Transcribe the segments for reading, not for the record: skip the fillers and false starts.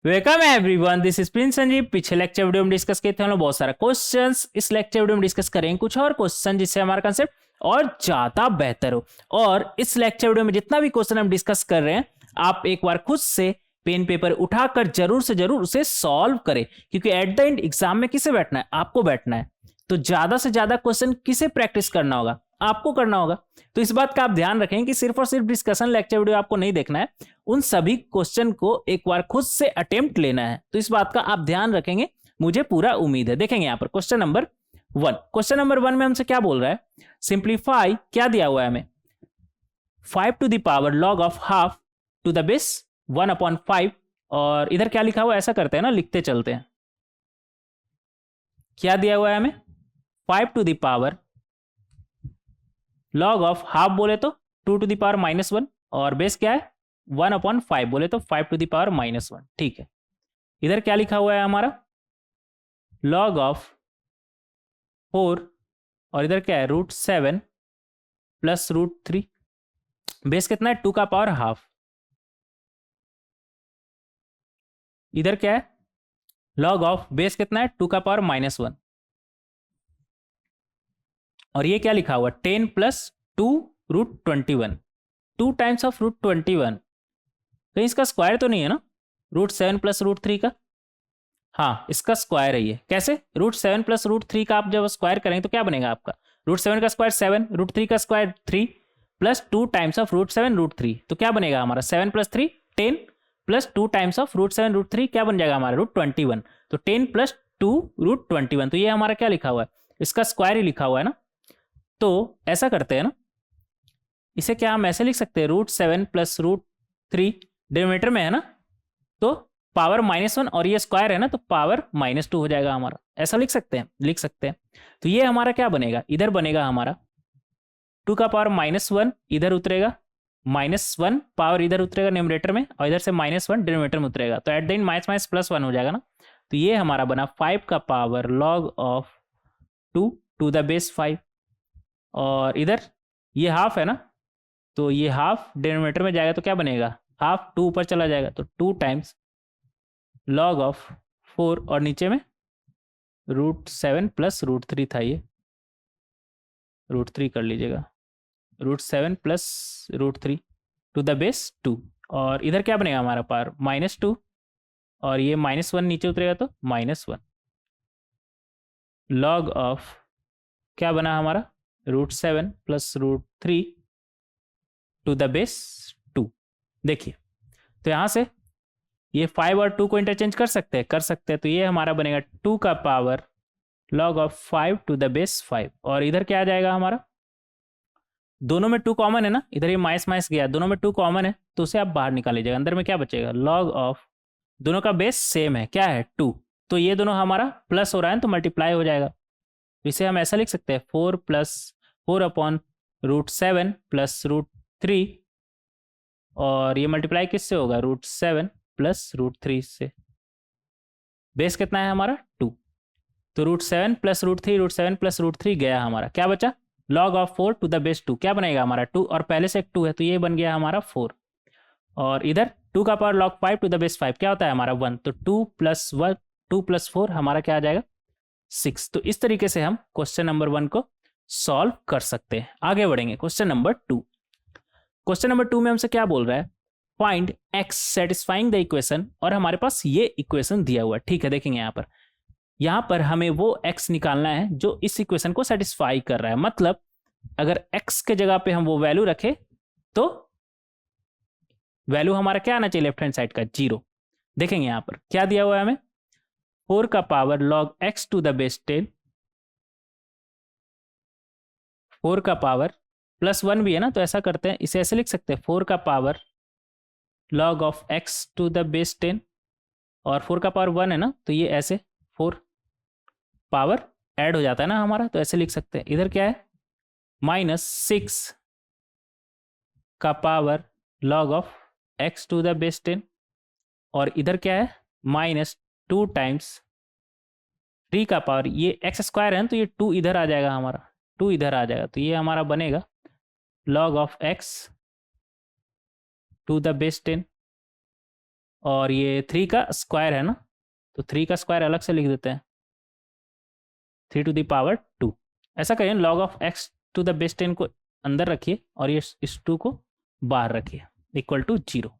Welcome everyone, this is Prince Sanjeev. पिछले lecture video में discuss किए थे हम लोग बहुत सारा क्वेश्चंस। इस लेक्चर वीडियो में डिस्कस करेंगे कुछ और क्वेश्चन जिससे हमारा कंसेप्ट और ज्यादा बेहतर हो। और इस लेक्चर वीडियो में जितना भी क्वेश्चन हम डिस्कस कर रहे हैं, आप एक बार खुद से पेन पेपर उठाकर जरूर से जरूर उसे सॉल्व करें, क्योंकि एट द एंड एग्जाम में किसे बैठना है? आपको बैठना है। तो ज्यादा से ज्यादा क्वेश्चन किसे प्रैक्टिस करना होगा? आपको करना होगा। तो इस बात का आप ध्यान रखें कि सिर्फ और सिर्फ डिस्कशन लेक्चर वीडियो आपको नहीं देखना है, उन सभी क्वेश्चन को एक बार खुद से अटेम्प्ट लेना है। तो इस बात का आप ध्यान रखेंगे, मुझे पूरा उम्मीद है। देखेंगे यहाँ पर क्वेश्चन नंबर 1। क्वेश्चन नंबर 1 में हमसे क्या बोल रहा है? सिंप्लीफाई, क्या दिया हुआ है हमें? 5 to the power log of half to the base 1/5। और इधर क्या लिखा हुआ है, ऐसा करते हैं ना, लिखते चलते हैं। क्या दिया हुआ है हमें? 5 to the power log of half बोले तो 2 टू द पावर -1, और बेस क्या है? 1/5 बोले तो 5 टू द पावर -1। ठीक है। इधर क्या लिखा हुआ है हमारा? लॉग ऑफ 4, और इधर क्या है? √7 प्लस √3। बेस कितना है? 2 का पावर हाफ। इधर क्या है? लॉग ऑफ बेस कितना है? 2 का पावर -1। और ये क्या लिखा हुआ? 10 प्लस 2 √21। 2 times of √21। कहीं इसका स्क्वायर तो नहीं है ना? √7 प्लस √3 का? हाँ, इसका स्क्वायर है ये। कैसे? √7 प्लस √3 का आप जब स्क्वायर करेंगे तो क्या बनेगा आपका? √7 का स्क्वायर 7, √3 का स्क्वायर 3, प्लस 2 टाइम्स ऑफ √7 √3। तो क्या बनेगा हमारा? 7 प्लस 3 10, प्लस 2 टाइम्स ऑफ √7 √3 क्या बन जाएगा हमारा? √21। तो 10 प्लस 2 √21। तो ये हमारा क्या लिखा हुआ है? इसका स्क्वायर ही लिखा हुआ है ना। तो ऐसा करते हैं ना, इसे क्या हम ऐसे लिख सकते हैं? √7 प्लस √3 डिनोमिनेटर में है ना, तो पावर -1, और ये स्क्वायर है ना, तो पावर -2 हो जाएगा हमारा। ऐसा लिख सकते हैं? लिख सकते हैं। तो ये हमारा क्या बनेगा? इधर बनेगा हमारा 2 का पावर -1 इधर उतरेगा, -1 पावर इधर उतरेगा न्यूमरेटर में, और इधर से -1 डिनोमिनेटर में उतरेगा। तो at the end minus minus +1 हो जाएगा ना। तो ये हमारा बना 5 का power log of 2 to the base 5। और इधर ये हाफ है ना, तो ये हाफ डिनोमिनेटर में जाएगा तो क्या बनेगा? हाफ 2 ऊपर चला जाएगा, तो 2 टाइम्स लॉग ऑफ 4, और नीचे में √7 प्लस √3 था, ये √3 कर लीजिएगा। √7 प्लस √3 टू द बेस 2। और इधर क्या बनेगा हमारा? पावर -2, और ये -1 नीचे उतरेगा तो -1 लॉग ऑफ क्या बना हमारा? √7 प्लस √3 टू द बेस 2। देखिए, तो यहाँ से ये 5 और 2 को इंटरचेंज कर सकते हैं? कर सकते हैं। तो ये हमारा बनेगा 2 का power log of 5 to the base 5। और इधर क्या आ जाएगा हमारा? दोनों में 2 कॉमन है ना, इधर ये माइनस माइनस गया, दोनों में 2 कॉमन है, तो उसे आप बाहर निकाल लीजिएगा। अंदर में क्या बचेगा? लॉग ऑफ, दोनों का बेस सेम है, क्या है? 2। तो ये दोनों हमारा प्लस हो रहा है तो मल्टीप्लाई हो जाएगा। तो इसे हम ऐसा लिख सकते हैं 4 प्लस √7 प्लस √3, और ये मल्टीप्लाई किससे होगा? √7 प्लस √3 से। बेस कितना है हमारा? 2। तो √7 प्लस √3, √7 प्लस √3 गया हमारा, क्या बचा? Log of 4 to the base 2। क्या बनेगा हमारा? 2, और पहले से एक 2 है तो ये बन गया हमारा 4। और इधर 2 का power log 5 to the base 5 क्या होता है हमारा? 1। तो 2 प्लस 4 हमारा क्या आ जाएगा? 6। तो इस तरीके से हम क्वेश्चन नंबर 1 को सॉल्व कर सकते हैं। आगे बढ़ेंगे क्वेश्चन नंबर 2। क्वेश्चन नंबर 2 में हमसे क्या बोल रहा है? Find x satisfying the equation, और हमारे पास ये इक्वेशन दिया हुआ है। ठीक है, देखेंगे यहाँ पर हमें वो x निकालना है जो इस इक्वेशन को सेटिस्फाई कर रहा है। मतलब अगर x के जगह पे हम वो वैल्यू रखें तो वैल्यू हमारा क्या आना चाहिए? लेफ्ट हैंड साइड का 0। देखेंगे यहाँ पर क्या दिया हुआ है हमें? 4 का power log x to the base 10, 4 का पावर +1 भी है ना, तो ऐसा करते हैं, इसे ऐसे लिख सकते हैं 4 का power log of x to the base 10, और 4 का पावर 1 है ना, तो ये ऐसे 4 पावर ऐड हो जाता है ना हमारा, तो ऐसे लिख सकते हैं। इधर क्या है? -6 का power log of x to the base 10, और इधर क्या है? -2 टाइम्स 3 का पावर, ये एक्स स्क्वायर है ना, तो ये 2 इधर आ जाएगा हमारा, 2 इधर आ जाएगा, तो ये हमारा बनेगा log of x to the base 10। और ये 3 का स्क्वायर है ना, तो 3 का स्क्वायर अलग से लिख देते हैं, 3 टू द पावर 2। ऐसा करिए, log of x to the base 10 को अंदर रखिए और ये इस 2 को बाहर रखिए, इक्वल टू 0।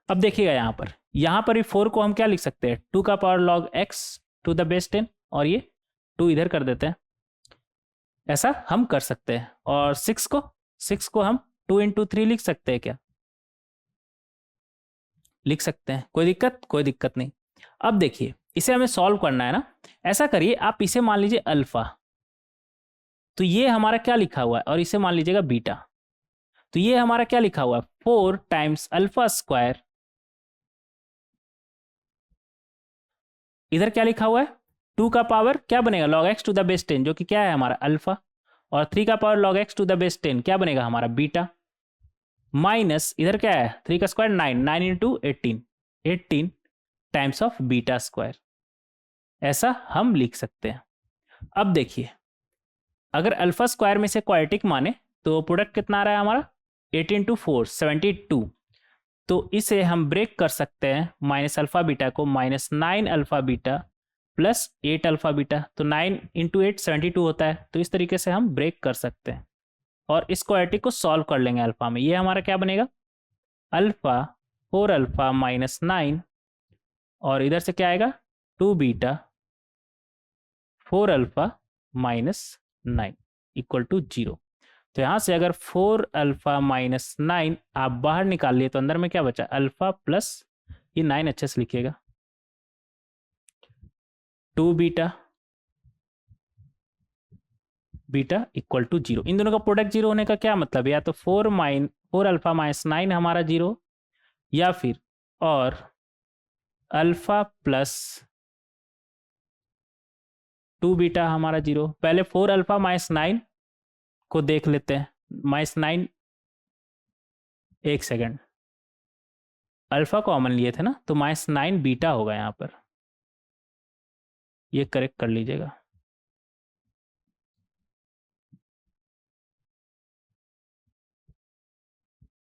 अब देखिएगा यहाँ पर भी 4 को हम क्या लिख सकते हैं, 2 का power log x to the base 10, और ये 2 इधर कर देते हैं, ऐसा हम कर सकते हैं। और 6 को हम 2 इंटू 3 लिख सकते हैं क्या, लिख सकते हैं, कोई दिक्कत नहीं। अब देखिए इसे हमें सॉल्व करना है ना, ऐसा करिए आप इसे मान लीजिए अल्फा, तो ये हमारा क्या लिखा हुआ है, और इसे मान लीजिएगा बीटा, तो ये हमारा क्या लिखा हुआ है, 4 टाइम्स अल्फा स्क्वायर, इधर क्या लिखा हुआ है, 2 का पावर क्या बनेगा log x to the base 10, जो कि क्या है हमारा अल्फा, और 3 का power log x to the base 10 क्या बनेगा हमारा बीटा, माइनस इधर क्या है 3 का square 9 into 18 times of beta square, ऐसा हम लिख सकते हैं। अब देखिए अगर अल्फा स्क्वायर में से क्वाड्रेटिक माने तो प्रोडक्ट कितना आ रहा है हमारा, 8 इंटू 4 72, तो इसे हम ब्रेक कर सकते हैं माइनस अल्फा बीटा को, -9 alpha beta plus 8 alpha beta, तो 9 इंटू 8 72 होता है, तो इस तरीके से हम ब्रेक कर सकते हैं और इस क्वाड्रेटिक को सॉल्व कर लेंगे अल्फा में। ये हमारा क्या बनेगा, अल्फा 4 अल्फा -9, और इधर से क्या आएगा 2 बीटा 4 अल्फा -9 इक्वल टू 0। तो यहाँ से अगर 4 अल्फा -9 आप बाहर निकाल लिए तो अंदर में क्या बचा, अल्फा प्लस ये 9 अच्छे से लिखिएगा, 2 बीटा इक्वल टू 0। इन दोनों का प्रोडक्ट 0 होने का क्या मतलब है, या तो 4 अल्फा -9 हमारा 0, या फिर और अल्फा प्लस 2 बीटा हमारा 0। पहले 4 अल्फा -9 को देख लेते हैं, -9 एक सेकेंड, अल्फा कॉमन लिए थे ना, तो -9 बीटा होगा यहाँ पर, ये करेक्ट कर लीजिएगा।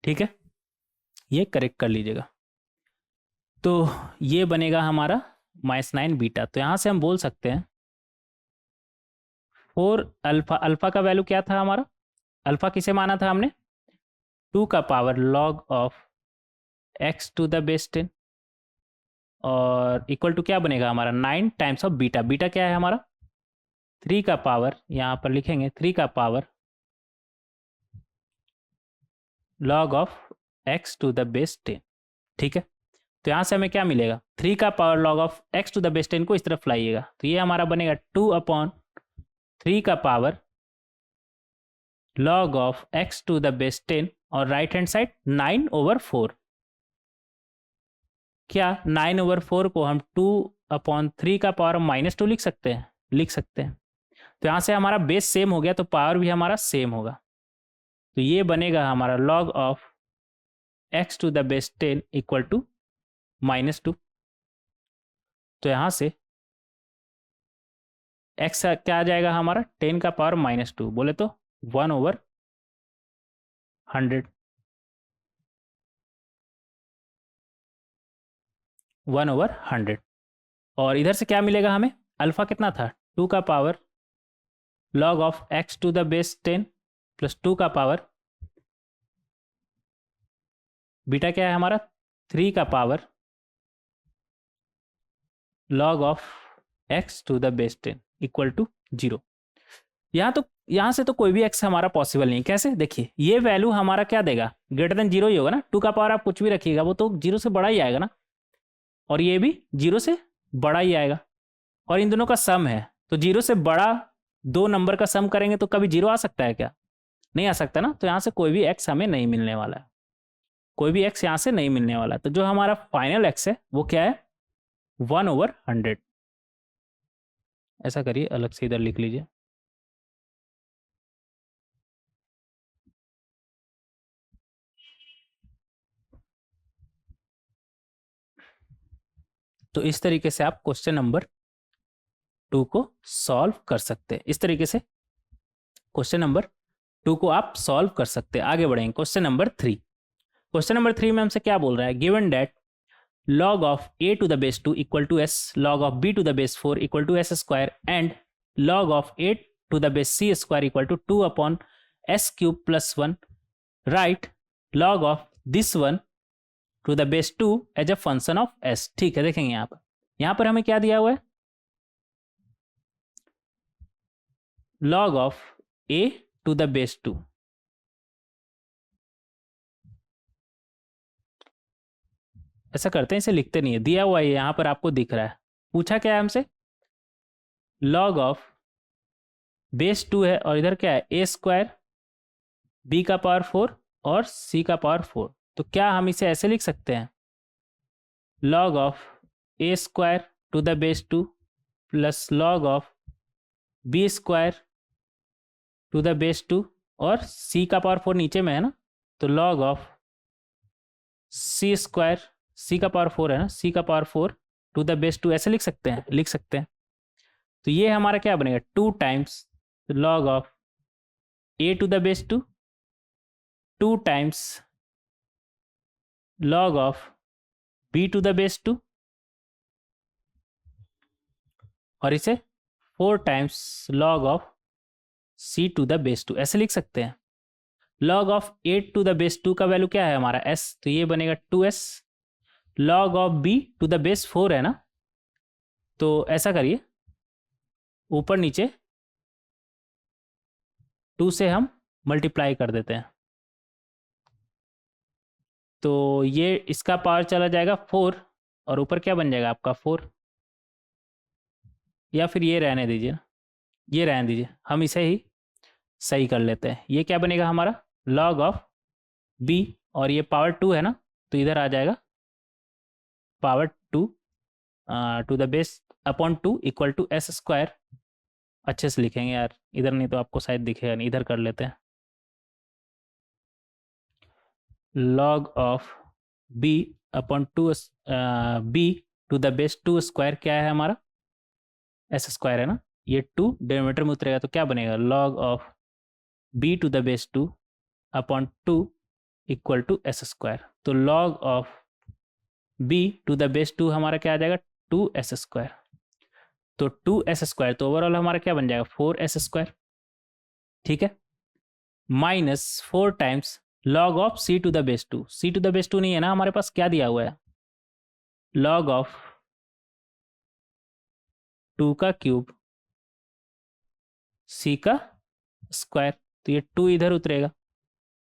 ठीक है, ये करेक्ट कर लीजिएगा। तो ये बनेगा हमारा -9 बीटा, तो यहाँ से हम बोल सकते हैं 4 अल्फा, अल्फा का वैल्यू क्या था हमारा, अल्फा किसे माना था हमने, 2 का power log of x to the base 10, और इक्वल टू क्या बनेगा हमारा 9 टाइम्स ऑफ बीटा, बीटा क्या है हमारा 3 का पावर, यहाँ पर लिखेंगे 3 का power log of x to the base 10। ठीक है, तो यहाँ से हमें क्या मिलेगा, 3 का power log of x to the base 10 को इस तरफ लाइएगा, तो ये हमारा बनेगा 2/3 का power log of x to the base 10, और राइट हैंड साइड 9/4, क्या 9/4 को हम 2/3 का पावर -2 लिख सकते हैं, लिख सकते हैं। तो यहाँ से हमारा बेस सेम हो गया, तो पावर भी हमारा सेम होगा, तो ये बनेगा हमारा log of x to the base 10 equal to -2। तो यहाँ से x क्या आ जाएगा हमारा, 10 का पावर -2 बोले तो 1/100, 1/100। और इधर से क्या मिलेगा हमें, अल्फा कितना था, 2 का power log of x to the base 10 plus 2 का पावर, बीटा क्या है हमारा 3 का power log of x to the base 10 equal to 0। यहाँ से तो कोई भी x हमारा पॉसिबल नहीं, कैसे, देखिए ये वैल्यू हमारा क्या देगा, ग्रेटर देन 0 ही होगा ना, 2 का पावर आप कुछ भी रखिएगा वो तो 0 से बड़ा ही आएगा ना, और ये भी 0 से बड़ा ही आएगा, और इन दोनों का सम है, तो 0 से बड़ा 2 नंबर का सम करेंगे तो कभी 0 आ सकता है क्या, नहीं आ सकता ना, तो यहाँ से कोई भी x हमें नहीं मिलने वाला है, कोई भी x यहाँ से नहीं मिलने वाला, तो जो हमारा फाइनल x है वो क्या है 1/100। ऐसा करिए अलग से इधर लिख लीजिए, तो इस तरीके से आप क्वेश्चन नंबर 2 को सॉल्व कर सकते हैं, इस तरीके से क्वेश्चन नंबर 2 को आप सॉल्व कर सकते हैं। आगे बढ़ेंगे क्वेश्चन नंबर 3। क्वेश्चन नंबर 3 में हमसे क्या बोल रहा है, given that log of a to the base 2 equal to s, log of b to the base 4 equal to s square, and log of a to the base c square equal to 2 upon s cube plus 1. Write log of this one to the base 2 as a function of s. ठीक है, देखेंगे यहाँ पर हमें क्या दिया हुआ है, log of a to the base 2. ऐसा करते हैं, इसे लिखते नहीं है, दिया हुआ है यहाँ पर आपको दिख रहा है. पूछा क्या है हमसे, log of बेस 2 है और इधर क्या है a स्क्वायर b का पावर 4 और c का पावर 4. तो क्या हम इसे ऐसे लिख सकते हैं, log of a square to the base 2 plus log of b square to the base 2 और c का पावर 4 नीचे में है ना, तो log of c square, c का पावर 4 है ना, c का पावर 4 टू द बेस 2. ऐसे लिख सकते हैं. तो ये हमारा क्या बनेगा, 2 times log of a to the base 2, 2 times log of b to the base 2 और इसे 4 times log of c to the base 2. ऐसे लिख सकते हैं. log of 8 to the base 2 का वैल्यू क्या है हमारा s, तो ये बनेगा 2s. log of b to the base 4 है ना, तो ऐसा करिए, ऊपर नीचे 2 से हम मल्टीप्लाई कर देते हैं, तो ये इसका पावर चला जाएगा 4 और ऊपर क्या बन जाएगा आपका 4, या फिर ये रहने दीजिए ना, ये रहने दीजिए, हम इसे ही सही कर लेते हैं. ये क्या बनेगा हमारा, log of b और ये पावर 2 है ना, तो इधर आ जाएगा power 2 to the base upon 2 equal to s square. अच्छे से लिखेंगे यार, इधर नहीं तो आपको शायद दिखेगा नहीं, इधर कर लेते हैं. log of b upon 2 b to the base 2 square क्या है हमारा, s स्क्वायर है ना, ये 2 डिनोमिनेटर में उतरेगा तो क्या बनेगा, log of b to the base 2 upon 2 equal to s square. तो log of b to the base 2 हमारा क्या आ जाएगा, 2s स्क्वायर. तो 2s स्क्वायर, तो ओवरऑल हमारा क्या बन जाएगा, 4s स्क्वायर. ठीक है, minus 4 times log of c to the base 2. c to the base 2 नहीं है ना हमारे पास, क्या दिया हुआ है, log of 2 का क्यूब c का स्क्वायर. तो ये 2 इधर उतरेगा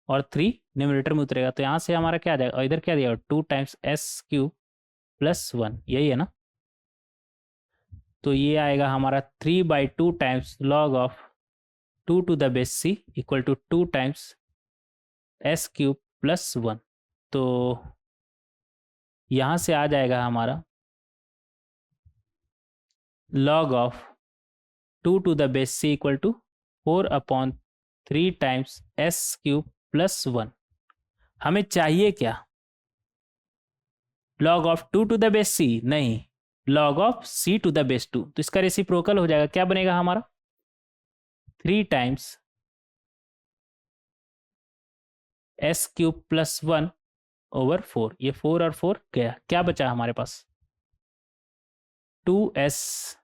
और 3 न्यूमरेटर में उतरेगा, तो यहाँ से हमारा क्या आ जाएगा, और इधर क्या दिया, 2 टाइम्स s क्यूब प्लस 1, यही है ना. तो ये आएगा हमारा 3/2 times log of 2 to the base c equal to 2 times s cube plus 1. तो यहाँ से आ जाएगा हमारा log of 2 to the base c equal to 4/3 times s cube plus 1. हमें चाहिए क्या, log of 2 to the base c नहीं, log of c to the base 2. तो इसका रेसिप्रोकल हो जाएगा, क्या बनेगा हमारा, 3 times s cube plus 1 over 4. ये 4 और 4 गया, क्या बचा हमारे पास, 2s.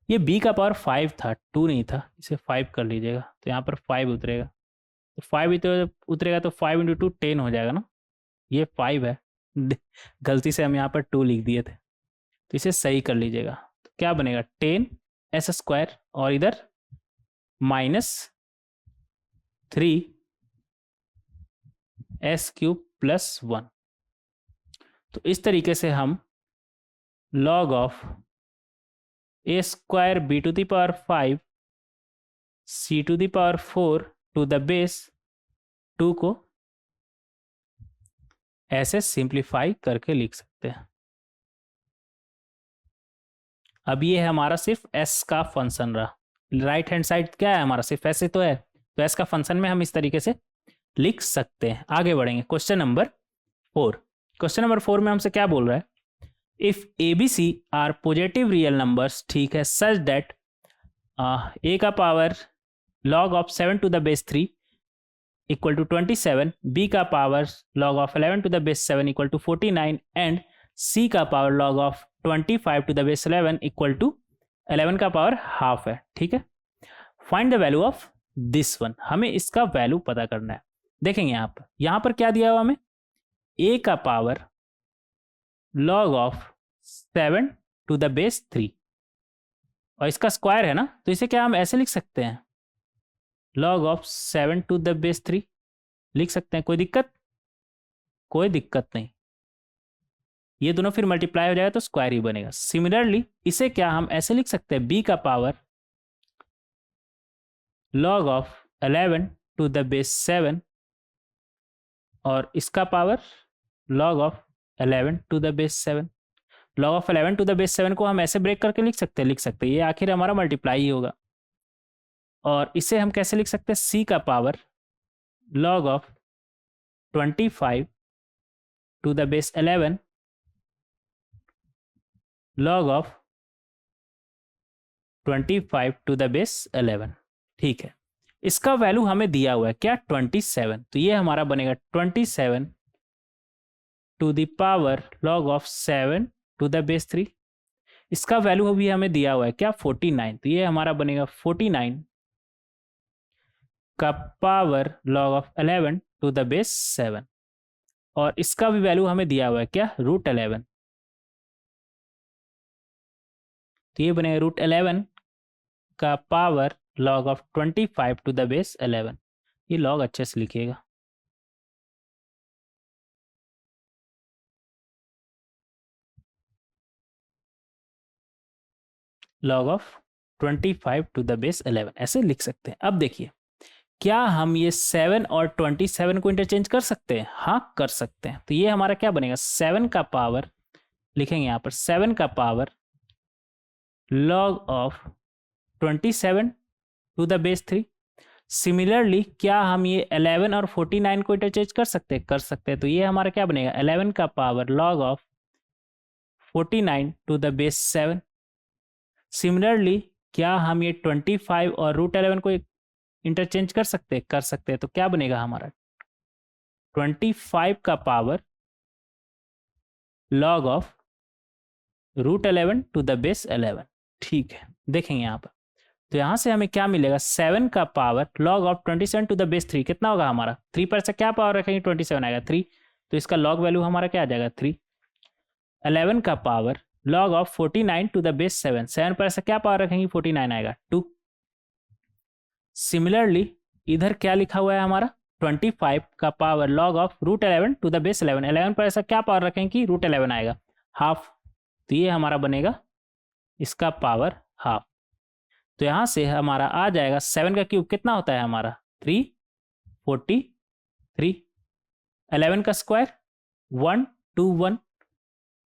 ये b का पावर 5 था, 2 नहीं था, इसे 5 कर लीजिएगा, तो यहाँ पर 5 उतरेगा. तो 5 इधर उतरेगा तो 5 × 2 10 हो जाएगा ना, ये 5 है, गलती से हम यहाँ पर 2 लिख दिए थे, तो इसे सही कर लीजिएगा. तो क्या बनेगा, 10s स्क्वायर और इधर माइनस 3s क्यूब प्लस 1. तो इस तरीके से हम log of a square b to the power 5 c to the power 4 to the base 2 को ऐसे सिंप्लीफाई करके लिख सकते हैं. अब ये है हमारा सिर्फ s का फंक्शन रहा, राइट हैंड साइड क्या है हमारा, सिर्फ s तो है, तो s का फंक्शन में हम इस तरीके से लिख सकते हैं. आगे बढ़ेंगे, क्वेश्चन नंबर 4. क्वेश्चन नंबर 4 में हमसे क्या बोल रहा है, if ABC are positive real numbers, ठीक है, सच दैट a का power log of 7 to the base 3 equal to 27, b का power log of 11 to the base 7 equal to 49 and c का power log of 25 to the base 11 equal to 11 का power half है। ठीक है, find the value of this one, हमें इसका value पता करना है। देखेंगे यहाँ पर क्या दिया हुआ हमें, a का power log of 7 to the base 3 और इसका स्क्वायर है ना, तो इसे क्या हम ऐसे लिख सकते हैं, log of 7 to the base 3 लिख सकते हैं। कोई दिक्कत? कोई दिक्कत नहीं, ये दोनों फिर मल्टीप्लाई हो जाएगा तो स्क्वायर ही बनेगा। सिमिलरली इसे क्या हम ऐसे लिख सकते हैं, b का power log of 11 to the base 7 और इसका power log of 11 to the base 7। log of 11 to the base 7 को हम ऐसे ब्रेक करके लिख सकते हैं, ये आखिर हमारा मल्टीप्लाई ही होगा। और इसे हम कैसे लिख सकते हैं, c का power log of 25 to the base 11 log of 25 to the base 11। ठीक है, इसका वैल्यू हमें दिया हुआ है क्या, 27, तो ये हमारा बनेगा 27 to the power log of 7 to the base 3। इसका वैल्यू भी हमें दिया हुआ है क्या, 49, तो ये हमारा बनेगा 49 का power log of 11 to the base 7 और इसका भी वैल्यू हमें दिया हुआ है क्या, √11, तो ये बनेगा √11 का power log of 25 to the base 11। ये log अच्छे से लिखिएगा। log of 25 to the base 11 ऐसे लिख सकते हैं। अब देखिए, क्या हम ये 7 और 27 को इंटरचेंज कर सकते हैं? हाँ, कर सकते हैं। तो ये हमारा क्या बनेगा, 7 का पावर लिखेंगे यहाँ पर, 7 का power log of 27 to the base 3। Similarly क्या हम ये 11 और 49 को इंटरचेंज कर सकते हैं? कर सकते हैं। तो ये हमारा क्या बनेगा, 11 का power log of 49 to the base 7। Similarly क्या हम ये 25 और √11 को इंटरचेंज कर सकते हैं? कर सकते हैं। तो क्या बनेगा हमारा, 25 का power log of √11 to the base 11। ठीक है, देखेंगे यहाँ पर, तो यहाँ से हमें क्या मिलेगा, 7 का power log of 27 to the base 3 कितना होगा हमारा, 3 पर से क्या पावर रखेंगे, 27 आएगा 3, तो इसका log वैल्यू हमारा क्या आ जाएगा 3। 11 का power log of 49 to the base 7, 7 पर से क्या पावर रखेंगे, 49 आएगा 2। सिमिलरली इधर क्या लिखा हुआ है हमारा, 25 का power log of √11 to the base 11, 11 पर ऐसा क्या पावर रखेंगे कि √11 आएगा हाफ, तो ये हमारा बनेगा इसका पावर हाफ। तो यहाँ से हमारा आ जाएगा 7 का क्यूब कितना होता है हमारा, 343, 11 का स्क्वायर 121,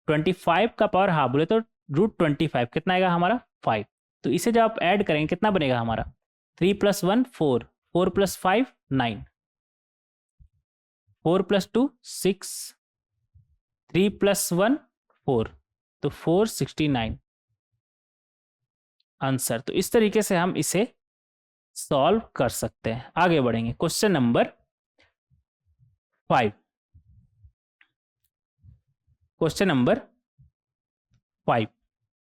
25 का पावर हाफ बोले तो √25 कितना आएगा हमारा 5। तो इसे जब आप ऐड करेंगे कितना बनेगा हमारा, 3 + 1 4, 4 + 5 9, 4 + 2 6, 3 + 1 4, तो 469 आंसर। तो इस तरीके से हम इसे सॉल्व कर सकते हैं। आगे बढ़ेंगे, question number 5। Question number 5,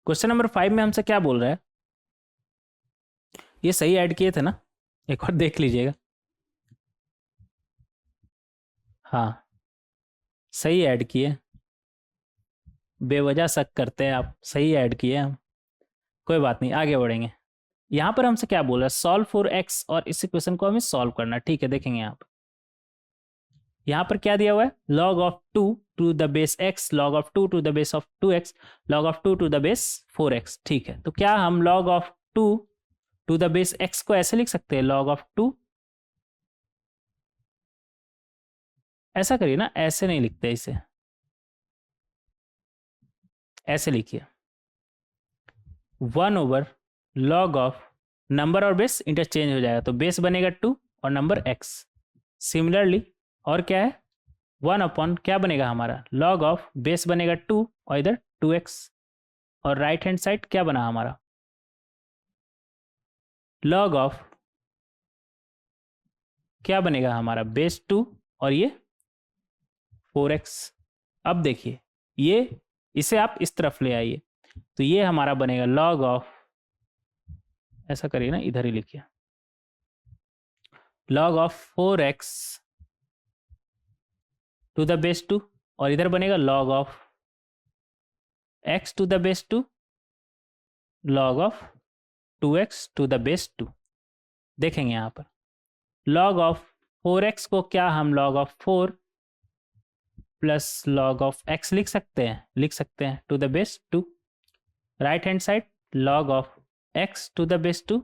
question number 5 में हमसे क्या बोल रहा है, ये सही ऐड किए थे ना, एक बार देख लीजिएगा। हाँ, सही ऐड किए, बेवजह शक करते हैं आप, सही ऐड किए हम, कोई बात नहीं, आगे बढ़ेंगे। यहाँ पर हमसे क्या बोल रहा है, सॉल्व फॉर x, और इस इक्वेशन को हमें सॉल्व करना है। ठीक है, देखेंगे यहाँ पर क्या दिया हुआ है, log of 2 to the base x, log of 2 to the base of 2x, log of 2 to the base 4x। ठीक है, तो क्या हम log of 2 to the base x को ऐसे लिख सकते हैं, log ऑफ 2, ऐसा करिए ना, ऐसे नहीं लिखते इसे, ऐसे लिखिए 1/log ऑफ, नंबर और बेस इंटरचेंज हो जाएगा, तो बेस बनेगा 2 और नंबर x। सिमिलरली और क्या है, 1/, क्या बनेगा हमारा, log ऑफ बेस बनेगा 2 और इधर 2x, और राइट हैंड साइड क्या बना हमारा, log ऑफ क्या बनेगा हमारा बेस 2 और ये 4x। अब देखिए ये, इसे आप इस तरफ ले आइए तो ये हमारा बनेगा log ऑफ, ऐसा करिए ना, इधर ही लिखिए, log of 4x to the base 2 और इधर बनेगा log of x to the base 2 log of 2x to the base 2। देखेंगे यहाँ पर log ऑफ 4x को क्या हम log of 4 plus log of x लिख सकते हैं to the base 2। Right hand side log of x to the base 2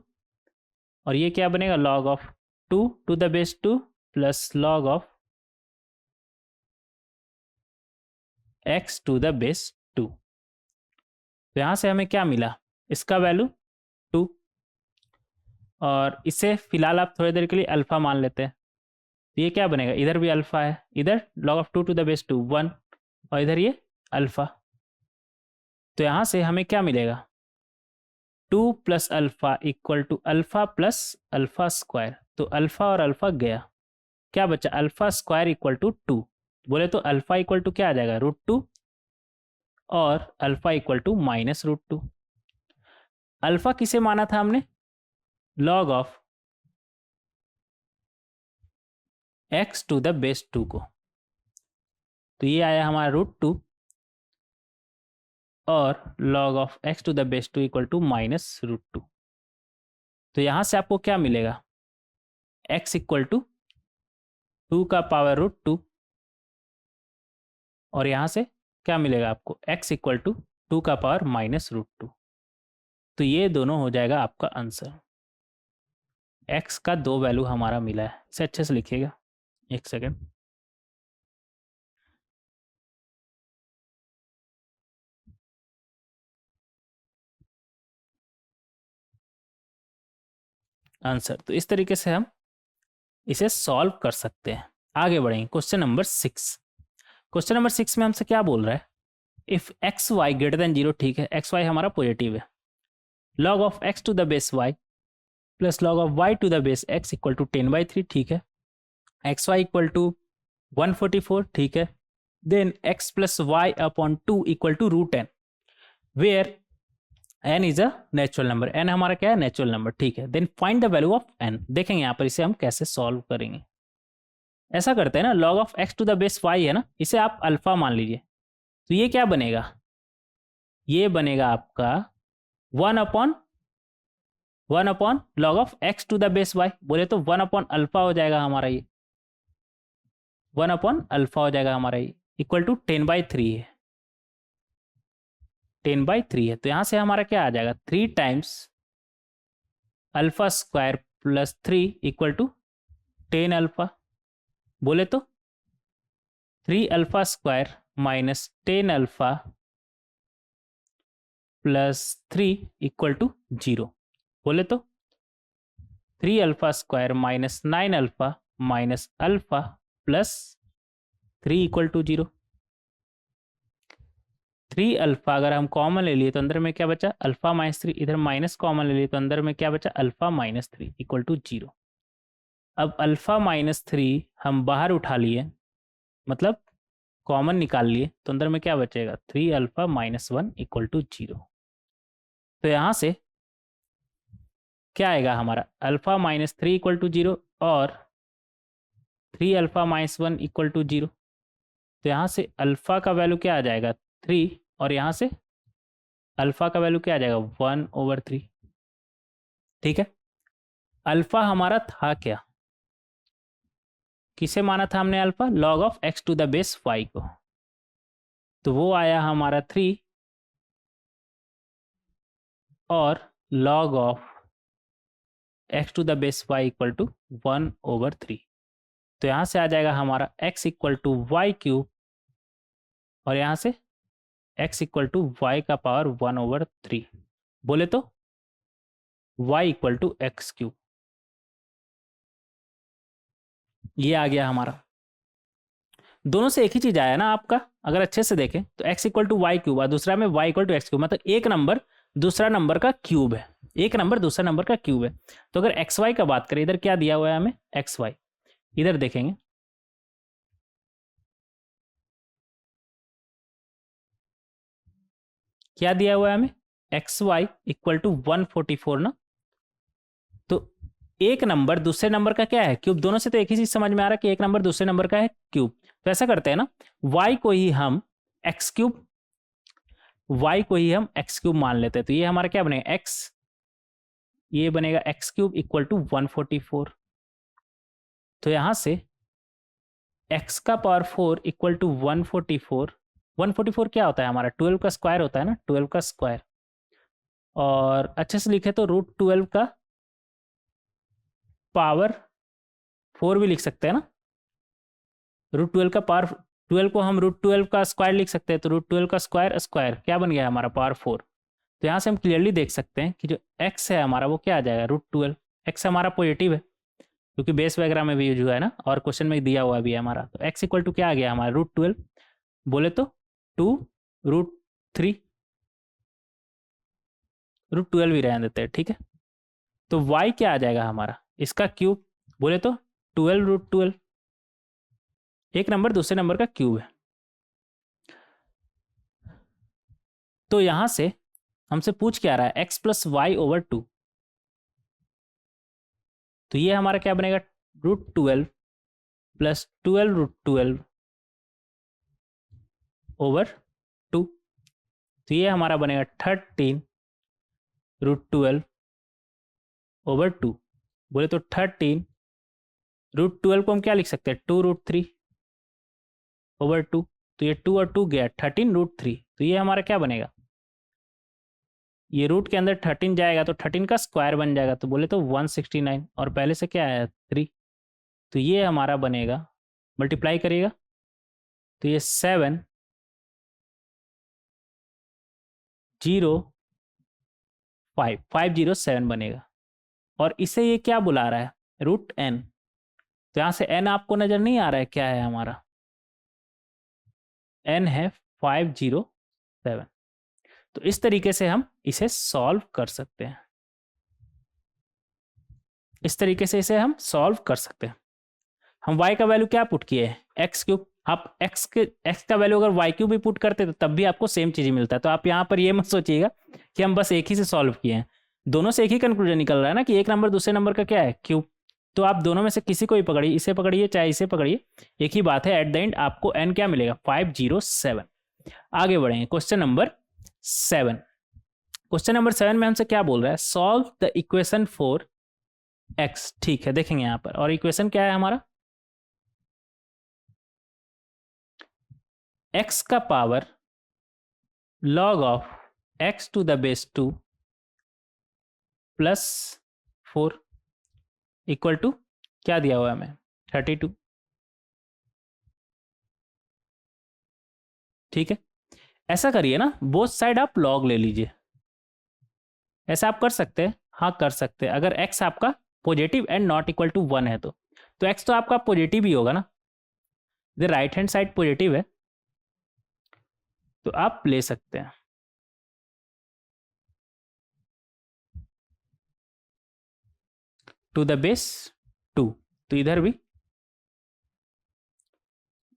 और ये क्या बनेगा log of 2 to the base 2 plus log of x to the base 2। तो यहाँ से हमें क्या मिला, इसका वैल्यू 2 और इसे फिलहाल आप थोड़ी देर के लिए अल्फा मान लेते हैं। तो ये क्या बनेगा, इधर भी अल्फा है, इधर log of 2 to the base 2 1 और इधर ये अल्फा। तो यहाँ से हमें क्या मिलेगा, 2 plus alpha equal to alpha plus alpha square. तो अल्फा और अल्फा गया, क्या बचा, अल्फा स्क्वायर इक्वल टू 2। बोले तो अल्फा इक्वल टू क्या आ जाएगा, √2 और अल्फा इक्वल टू -√2। अल्फा किसे माना था हमने, log of x to the base 2 को। तो ये आया हमारा √2 और log of x to the base 2 equal to -√2। तो यहाँ से आपको क्या मिलेगा, x इक्वल टू 2 का पावर √2 और यहाँ से क्या मिलेगा आपको, x इक्वल टू 2 का पावर -√2। तो ये दोनों हो जाएगा आपका आंसर। x का 2 वैल्यू हमारा मिला है, इसे अच्छे से लिखिएगा, एक सेकेंड। आंसर, तो इस तरीके से हम इसे सॉल्व कर सकते हैं। आगे बढ़ेंगे, क्वेश्चन नंबर 6। क्वेश्चन नंबर 6 में हमसे क्या बोल रहा है, if X Y greater than 0, ठीक है, एक्स वाई हमारा पॉजिटिव है, log of x to the base y plus log of y to the base x equal to 10/3, ठीक है, एक्स वाई इक्वल टू 144, ठीक है, then x plus Y upon 2 equal to √n where n is a natural number. n हमारा क्या है, natural number, ठीक है। Then find the value of n। देखेंगे यहाँ पर इसे हम कैसे सॉल्व करेंगे। ऐसा करते हैं ना, log of x to the base y है ना, इसे आप अल्फा मान लीजिए। तो ये क्या बनेगा, ये बनेगा आपका 1 upon log of x to the base y। बोले तो 1 अपॉन अल्फा हो जाएगा हमारा, ये 1 अपॉन अल्फा हो जाएगा हमारा, ये इक्वल टू 10/3 है, 10/3 है। तो यहाँ से हमारा क्या आ जाएगा, 3 times alpha square plus 3 equal to 10 alpha. बोले तो 3 alpha square minus 10 alpha plus 3 equal to 0। बोले तो 3 alpha square minus 9 alpha minus alpha plus 3 equal to 0। 3 alpha अगर हम कॉमन ले लिए तो अंदर में क्या बचा, अल्फा -3, इधर माइनस कॉमन ले लिए तो अंदर में क्या बचा, अल्फा -3 इक्वल टू 0। अब अल्फा -3 हम बाहर उठा लिए, मतलब कॉमन निकाल लिए, तो अंदर में क्या बचेगा, 3 अल्फा -1 इक्वल टू 0। तो यहाँ से क्या आएगा हमारा, अल्फा -3 इक्वल टू 0 और 3 अल्फा -1 इक्वल टू 0। तो यहाँ से अल्फा का वैल्यू क्या आ जाएगा, 3 और यहाँ से अल्फा का वैल्यू क्या आ जाएगा, 1/3, ठीक है। अल्फा हमारा था क्या, किसे माना था हमने alpha, log of x to the base y को। तो वो आया हमारा 3 और log of x to the base y equal to 1/3। तो यहाँ से आ जाएगा हमारा x इक्वल टू y³ और यहाँ से x इक्वल टू y का पावर 1/3। बोले तो y इक्वल टू x³। ये आ गया हमारा, दोनों से एक ही चीज आया ना आपका। अगर अच्छे से देखें तो x इक्वल टू y³ और दूसरा में y इक्वल टू x³, मतलब एक नंबर दूसरा नंबर का क्यूब है, एक नंबर दूसरा नंबर का क्यूब है। तो अगर xy का बात करें, इधर क्या दिया हुआ है हमें, xy, इधर देखेंगे, क्या दिया हुआ है हमें, एक्स वाई इक्वल टू 144 ना। तो एक नंबर दूसरे नंबर का क्या है, क्यूब। दोनों से तो एक ही चीज समझ में आ रहा है कि एक नंबर दूसरे नंबर का है क्यूब। तो ऐसा करते हैं ना, y को ही हम एक्स क्यूब, y को ही हम एक्स क्यूब मान लेते हैं। तो ये हमारा क्या बनेगा, x, ये बनेगा एक्स क्यूब इक्वल टू 144। तो यहां से x का पावर 4 इक्वल टू 144। 144 क्या होता है हमारा, 12 का स्क्वायर होता है ना, 12 का स्क्वायर। और अच्छे से लिखे तो √12 का पावर 4 भी लिख सकते हैं ना। √12 का पावर 12 को हम √12 का स्क्वायर लिख सकते हैं। तो √12 का स्क्वायर स्क्वायर क्या बन गया हमारा, पावर 4। तो यहाँ से हम क्लियरली देख सकते हैं कि जो x है हमारा वो क्या आ जाएगा, √12। x हमारा पॉजिटिव है क्योंकि बेस वगैरह में भी यूज हुआ है ना, और क्वेश्चन में दिया हुआ भी है हमारा। तो x इक्वल टू क्या आ गया हमारा, √12 बोले तो 2√3, √12 ही रहने देते हैं, ठीक है। तो y क्या आ जाएगा हमारा, इसका क्यूब बोले तो 12√12, एक नंबर दूसरे नंबर का क्यूब है। तो यहां से हमसे पूछ क्या रहा है, x प्लस वाई ओवर 2। तो ये हमारा क्या बनेगा, √12 प्लस 12√12 ओवर 2। तो ये हमारा बनेगा 13√12 ओवर 2। बोले तो 13√12 को हम क्या लिख सकते हैं, 2√3 ओवर 2। तो ये 2 और 2 गया, 13√3। तो ये हमारा क्या बनेगा, ये रूट के अंदर 13 जाएगा तो 13 का स्क्वायर बन जाएगा। तो बोले तो 169, और पहले से क्या है 3। तो ये हमारा बनेगा, मल्टीप्लाई करिएगा तो ये 507 बनेगा। और इसे ये क्या बुला रहा है, √n। तो यहाँ से n आपको नजर नहीं आ रहा है, क्या है हमारा, n है 507। तो इस तरीके से हम इसे सॉल्व कर सकते हैं, इस तरीके से इसे हम सॉल्व कर सकते हैं। हम y का वैल्यू क्या पुट किए हैं, एक्स क्यूब। आप x का वैल्यू अगर y क्यूब भी पुट करते तो तब भी आपको सेम चीज ही मिलता है। तो आप यहाँ पर ये मत सोचिएगा कि हम बस एक ही से सॉल्व किए हैं, दोनों से एक ही कंक्लूजन निकल रहा है ना कि एक नंबर दूसरे नंबर का क्या है, क्यूब। तो आप दोनों में से किसी को भी पकड़िए, इसे पकड़िए चाहे इसे पकड़िए, एक ही बात है। एट द एंड आपको n क्या मिलेगा, 507। आगे बढ़ेंगे, क्वेश्चन नंबर 7। क्वेश्चन नंबर 7 में हमसे क्या बोल रहा है, solve the equation for x। ठीक है, देखेंगे यहाँ पर, और इक्वेशन क्या है हमारा, x का power log of x to the base 2 plus 4 equal to क्या दिया हुआ है हमें, 32। ठीक है, ऐसा करिए ना, बोथ साइड आप log ले लीजिए। ऐसा आप कर सकते हैं, हाँ कर सकते हैं। अगर x आपका positive and not equal to 1 है तो x तो आपका पॉजिटिव ही होगा ना, इधर राइट हैंड साइड पॉजिटिव है तो आप ले सकते हैं। टू द बेस 2, तो इधर भी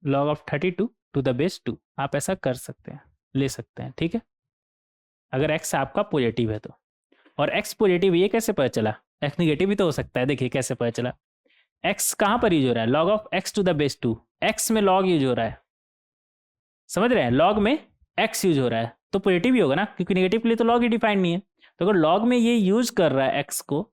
log of 32 to the base 2, आप ऐसा कर सकते हैं, ले सकते हैं, ठीक है। अगर x आपका पॉजिटिव है तो, और x पॉजिटिव ये कैसे पता चला, x निगेटिव भी तो हो सकता है। देखिए कैसे पता चला, x कहाँ पर यूज हो रहा है, log of x to the base 2, x में log यूज हो रहा है, समझ रहे हैं, log में x यूज हो रहा है तो पॉजिटिव ही होगा ना, क्योंकि नेगेटिव के लिए तो log ही डिफाइंड नहीं है। तो अगर log में ये यूज कर रहा है x को,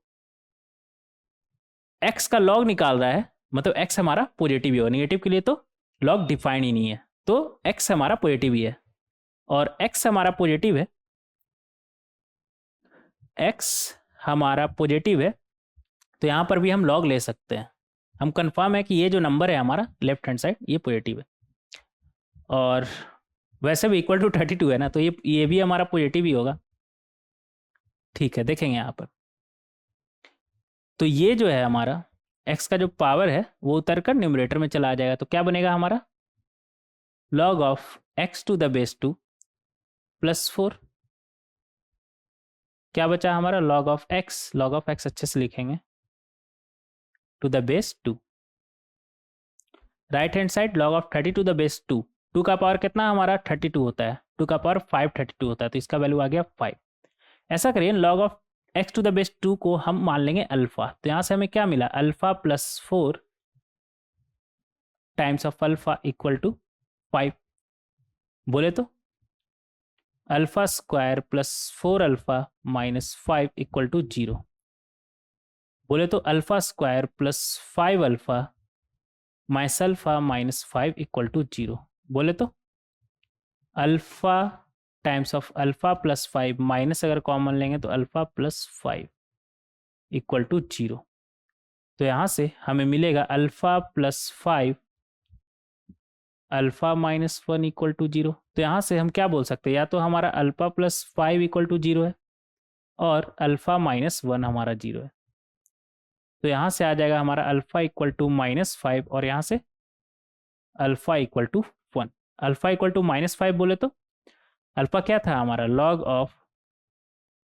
x का log निकाल रहा है, मतलब x हमारा पॉजिटिव ही होगा, नेगेटिव के लिए तो log डिफाइंड ही नहीं है, तो x हमारा पॉजिटिव ही है। और x हमारा पॉजिटिव है, x हमारा पॉजिटिव है, तो यहाँ पर भी हम log ले सकते हैं। हम कंफर्म है कि ये जो नंबर है हमारा लेफ्ट हैंड साइड ये पॉजिटिव है, और वैसे भी इक्वल टू 32 है ना, तो ये भी हमारा पॉजिटिव ही होगा। ठीक है, देखेंगे यहाँ पर, तो ये जो है हमारा x का जो पावर है वो उतर कर न्यूमरेटर में चला जाएगा। तो क्या बनेगा हमारा, log of x to the base 2 plus 4। क्या बचा हमारा, log of x, log of x अच्छे से लिखेंगे, to the base 2। Right hand side log of 30 to the base 2, 2 का पावर कितना हमारा 32 होता है, 2 का पावर 532 होता है, तो इसका वैल्यू आ गया 5। ऐसा करिए log of x to the base 2 को हम मान लेंगे अल्फा, तो यहाँ से हमें क्या मिला, alpha plus 4 times of alpha equal to 5। बोले तो alpha square plus 4 alpha minus 5 equal to 0। बोले तो alpha square plus 5 alpha minus alpha minus 5 equal to 0। बोले तो alpha times of alpha plus 5 minus अगर कॉमन लेंगे तो अल्फा प्लस 5 इक्वल टू 0। तो यहाँ से हमें मिलेगा alpha plus 5 alpha minus 1 equal to 0। तो यहाँ से हम क्या बोल सकते हैं, या तो हमारा अल्फा प्लस 5 इक्वल टू 0 है और अल्फा माइनस 1 हमारा 0 है। तो यहाँ से आ जाएगा हमारा अल्फा इक्वल टू माइनस 5 और यहाँ से alpha equal to 1। Alpha equal to minus 5 बोले तो अल्फा क्या था हमारा, log of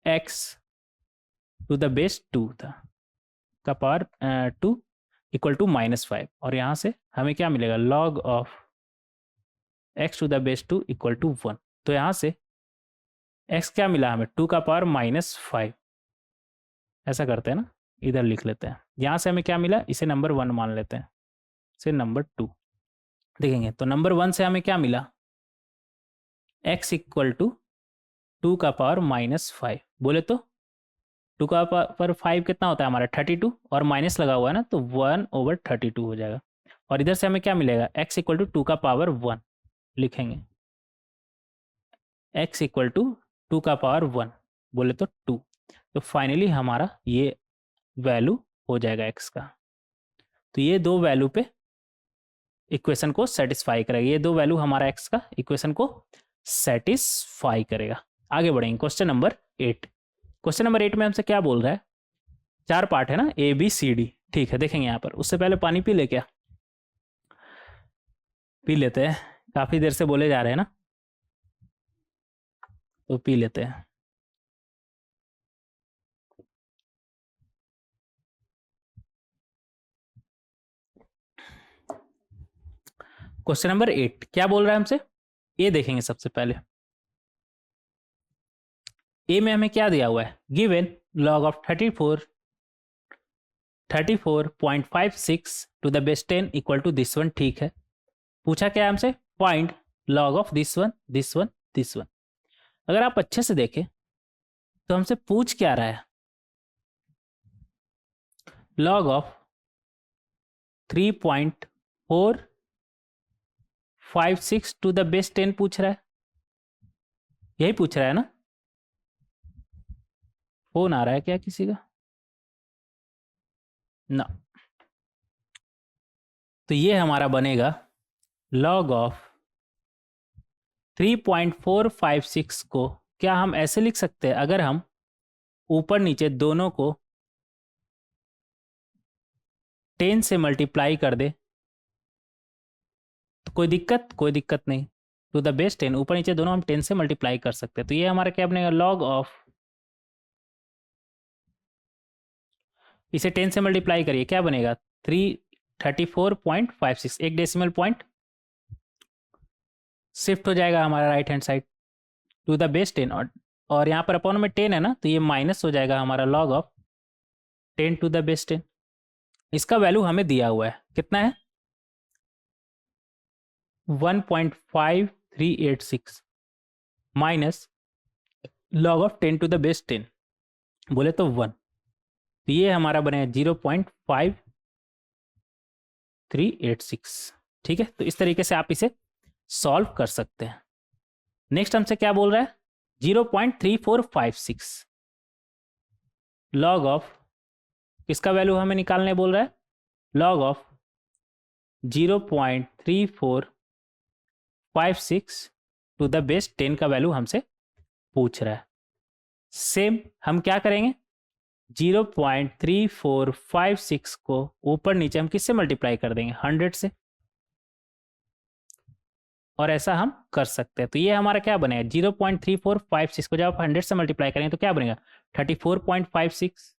x to the base 2 था, का पावर 2 इक्वल टू माइनस 5, और यहाँ से हमें क्या मिलेगा, log of x to the base 2 equal to 1। तो यहाँ से एक्स क्या मिला हमें, 2 का पावर माइनस 5। ऐसा करते हैं ना, इधर लिख लेते हैं। यहाँ से हमें क्या मिला, इसे नंबर 1 मान लेते हैं, इसे नंबर 2 देखेंगे। तो नंबर 1 से हमें क्या मिला, x इक्वल टू 2 का पावर माइनस 5। बोले तो 2 का पावर 5 कितना होता है हमारा 32, और माइनस लगा हुआ है ना, तो 1/32 हो जाएगा। और इधर से हमें क्या मिलेगा, x इक्वल टू 2 का पावर 1 लिखेंगे, x इक्वल टू 2 का पावर 1 बोले तो 2। तो फाइनली हमारा ये वैल्यू हो जाएगा x का। तो ये दो वैल्यू पे इक्वेशन को सेटिस्फाई करेगा, ये दो वैल्यू हमारा x का इक्वेशन को सेटिस्फाई करेगा। आगे बढ़ेंगे क्वेश्चन नंबर 8। क्वेश्चन नंबर 8 में हमसे क्या बोल रहा है, 4 पार्ट है ना, ए बी सी डी, ठीक है। देखेंगे यहाँ पर, उससे पहले पानी पी ले, क्या पी लेते हैं, काफी देर से बोले जा रहे हैं ना, तो पी लेते हैं। क्वेश्चन नंबर 8 क्या बोल रहा है हमसे, ये देखेंगे सबसे पहले। ए में हमें क्या दिया हुआ है, given log of 34.56 to the base 10 equal to this one, ठीक है। पूछा क्या हमसे, find log of this one this one this one. अगर आप अच्छे से देखें तो हमसे पूछ क्या रहा है, log of 3.456 to the base 10 पूछ रहा है, यही पूछ रहा है ना। फोन आ रहा है क्या किसी का, ना। तो ये हमारा बनेगा लॉग ऑफ 3.456 को क्या हम ऐसे लिख सकते हैं, अगर हम ऊपर नीचे दोनों को 10 से मल्टीप्लाई कर दे तो कोई दिक्कत नहीं। टू द बेस 10 ऊपर नीचे दोनों हम 10 से मल्टीप्लाई कर सकते हैं। तो ये हमारा क्या बनेगा, लॉग ऑफ, इसे 10 से मल्टीप्लाई करिए, क्या बनेगा 334.56, एक डेसिमल पॉइंट शिफ्ट हो जाएगा हमारा right hand side to the base 10, और यहाँ पर अपॉन में 10 है ना, तो ये माइनस हो जाएगा हमारा log of 10 to the base 10। इसका वैल्यू हमें दिया हुआ है, कितना है 1.5386 minus log of 10 to the base 10 बोले तो 1। तो ये हमारा बनेगा 0.5386, ठीक है। तो इस तरीके से आप इसे सॉल्व कर सकते हैं। नेक्स्ट हमसे क्या बोल रहा है, 0.3456 लॉग ऑफ, किसका वैल्यू हमें निकालने बोल रहा है, log of 0.3456 to the base 10 का वैल्यू हमसे पूछ रहा है। सेम हम क्या करेंगे, 0.3456 को ऊपर नीचे हम किससे मल्टीप्लाई कर देंगे, 100 से, और ऐसा हम कर सकते हैं। तो ये हमारा क्या बनेगा, 0.3456 को जब आप 100 से मल्टीप्लाई करेंगे तो क्या बनेगा 34.56,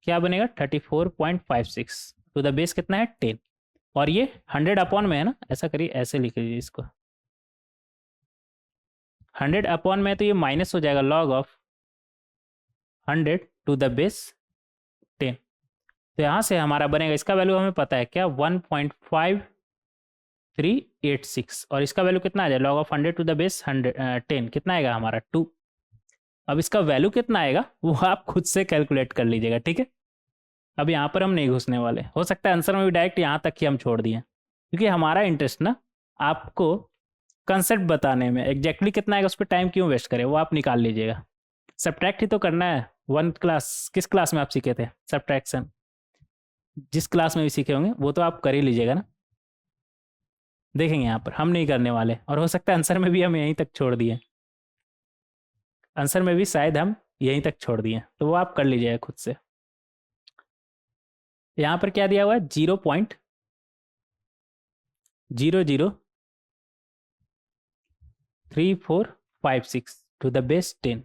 क्या बनेगा 34.56 टू द बेस कितना है 10। और ये 100 अपॉन में है ना, ऐसा करिए, ऐसे लिख लीजिए इसको, 100 अपॉन में, तो ये माइनस हो जाएगा log of 100 to the base 10। तो यहाँ से हमारा बनेगा, इसका वैल्यू हमें पता है क्या, 1.5386, और इसका वैल्यू कितना आ जाए, log of 100 to the base 10 कितना आएगा हमारा 2। अब इसका वैल्यू कितना आएगा वो आप खुद से कैलकुलेट कर लीजिएगा, ठीक है। अब यहाँ पर हम नहीं घुसने वाले, हो सकता है आंसर में भी डायरेक्ट यहाँ तक ही हम छोड़ दिए, क्योंकि हमारा इंटरेस्ट ना आपको कंसेप्ट बताने में, एग्जैक्टली कितना आएगा उस पर टाइम क्यों वेस्ट करें, वो आप निकाल लीजिएगा। सब्ट्रैक्ट ही तो करना है। किस क्लास में आप सीखे थे सब्ट्रैक्शन, जिस क्लास में भी सीखे होंगे वो तो आप कर ही लीजिएगा ना। देखेंगे यहाँ पर हम नहीं करने वाले, और हो सकता है आंसर में भी हम यहीं तक छोड़ दिए, आंसर में भी शायद हम यहीं तक छोड़ दिए, तो वो आप कर लीजिएगा खुद से। यहाँ पर क्या दिया हुआ है, 0.003456 टू द बेस 10।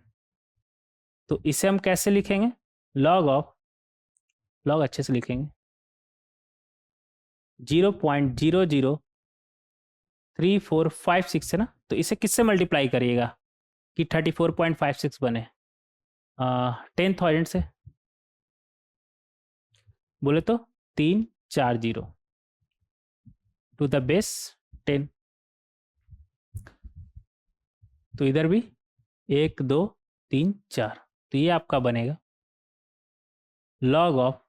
तो इसे हम कैसे लिखेंगे, लॉग अच्छे से लिखेंगे, 0.00346 है ना, तो इसे किससे मल्टीप्लाई करिएगा कि 34.56 बने, 10,000 से, बोले तो 340 टू द बेस 10। तो इधर भी 1 2 3 4, तो ये आपका बनेगा log of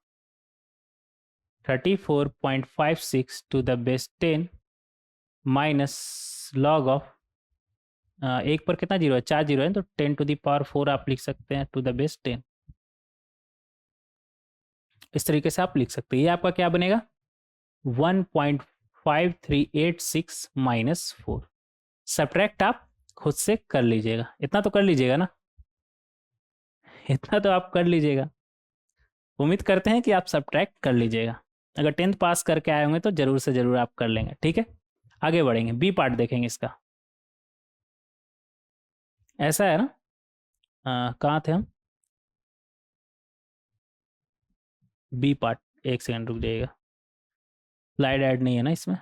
34.56 to the base 10 minus log of, एक पर कितना जीरो है, 4 जीरो है, तो 10 टू द पावर 4 आप लिख सकते हैं टू द बेस 10। इस तरीके से आप लिख सकते हैं। ये आपका क्या बनेगा, 1.5386 माइनस 4। सब्ट्रैक्ट आप खुद से कर लीजिएगा, इतना तो कर लीजिएगा ना, इतना तो आप कर लीजिएगा। उम्मीद करते हैं कि आप सब्ट्रैक्ट कर लीजिएगा, अगर 10th पास करके आए होंगे तो जरूर से जरूर आप कर लेंगे, ठीक है। आगे बढ़ेंगे, बी पार्ट देखेंगे इसका। ऐसा है ना, कहाँ थे हम, बी पार्ट, एक सेकंड रुक जाइएगा, स्लाइड ऐड नहीं है ना इसमें।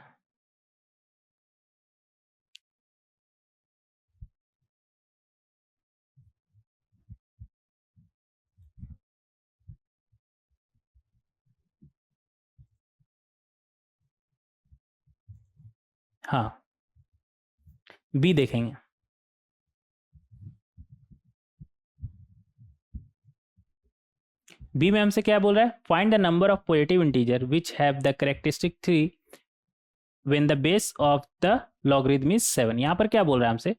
हाँ, बी देखेंगे। बी में हमसे क्या बोल रहा है, find the number of positive integer which have the characteristic 3 when the base of the logarithm is 7। यहाँ पर क्या बोल रहा है हमसे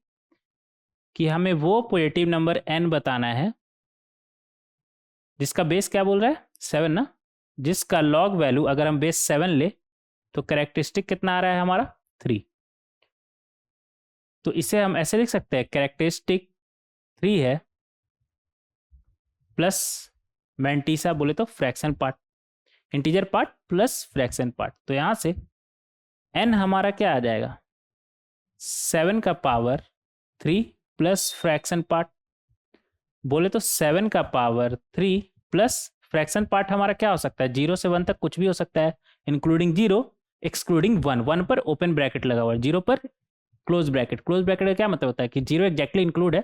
कि हमें वो पॉजिटिव नंबर n बताना है जिसका बेस क्या बोल रहा है 7 ना, जिसका लॉग वैल्यू अगर हम बेस 7 ले तो कैरेक्टरिस्टिक कितना आ रहा है हमारा 3। तो इसे हम ऐसे लिख सकते हैं, कैरेक्टरिस्टिक 3 है प्लस मैंटीसा बोले तो fraction part, integer part plus fraction part. तो यहां से n हमारा क्या आ जाएगा, 7 का पावर 3 प्लस फ्रैक्शन पार्ट, बोले तो 7 का पावर 3 प्लस फ्रैक्शन पार्ट हमारा क्या हो सकता है, 0 से 1 तक कुछ भी हो सकता है, इंक्लूडिंग 0 एक्सक्लूडिंग 1। 1 पर ओपन ब्रैकेट लगा हुआ है, 0 पर क्लोज ब्रैकेट। क्लोज ब्रैकेट का क्या मतलब होता है कि 0 एग्जैक्टली इंक्लूड है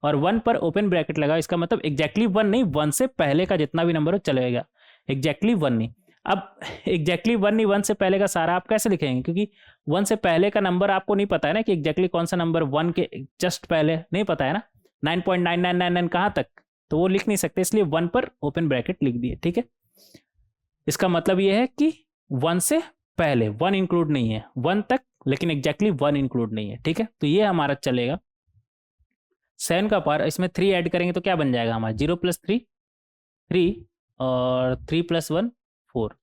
और 1 पर ओपन ब्रैकेट लगा, इसका मतलब एग्जैक्टली 1 नहीं, 1 से पहले का जितना भी नंबर हो चलेगा, एग्जैक्टली 1 नहीं। अब एग्जैक्टली 1 नहीं, 1 से पहले का सारा आप कैसे लिखेंगे, क्योंकि 1 से पहले का नंबर आपको नहीं पता है ना कि एग्जैक्टली कौन सा नंबर 1 के जस्ट पहले, नहीं पता है ना, 9.9999 कहाँ तक, तो वो लिख नहीं सकते, इसलिए 1 पर ओपन ब्रैकेट लिख दिए, ठीक है। इसका मतलब ये है कि 1 से पहले 1 इंक्लूड नहीं है, 1 तक लेकिन एग्जैक्टली 1 इंक्लूड नहीं है, ठीक है। तो ये हमारा चलेगा 7 का पावर, इसमें 3 ऐड करेंगे तो क्या बन जाएगा हमारा, 0 प्लस 3 3 और 3 प्लस 1 4,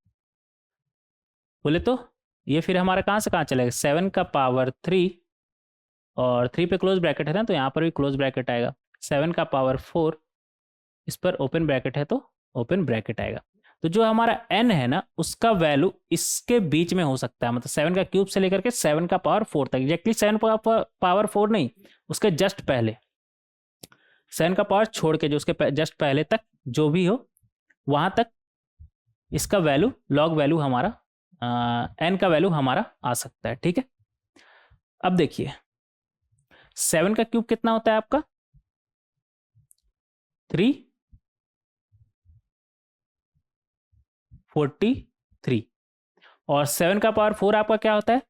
बोले तो ये फिर हमारा कहाँ से कहाँ चलेगा, 7 का पावर 3 और 3 पे क्लोज ब्रैकेट है ना, तो यहाँ पर भी क्लोज ब्रैकेट आएगा, 7 का पावर 4, इस पर ओपन ब्रैकेट है तो ओपन ब्रैकेट आएगा। तो जो हमारा n है ना उसका वैल्यू इसके बीच में हो सकता है, मतलब 7 का क्यूब से लेकर के 7 का पावर 4 तक, एग्जैक्टली 7 पावर 4 नहीं, उसके जस्ट पहले, 7 का पावर छोड़ के जो उसके जस्ट पहले तक जो भी हो वहां तक इसका वैल्यू, लॉग वैल्यू हमारा n का वैल्यू हमारा आ सकता है। ठीक है, अब देखिए 7 का क्यूब कितना होता है आपका 343 और 7 का पावर 4 आपका क्या होता है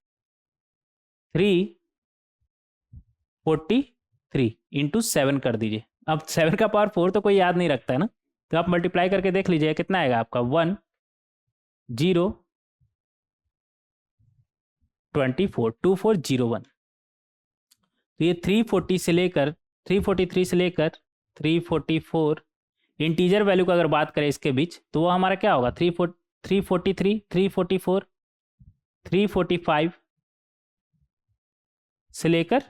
343 इंटू 7 कर दीजिए। अब 7 का पावर 4 तो कोई याद नहीं रखता है ना, तो आप मल्टीप्लाई करके देख लीजिए कितना आएगा आपका 2401। तो ये 340 से लेकर 343 से लेकर 344 इंटीजर वैल्यू का अगर बात करें इसके बीच तो वो हमारा क्या होगा 343 344 345 से लेकर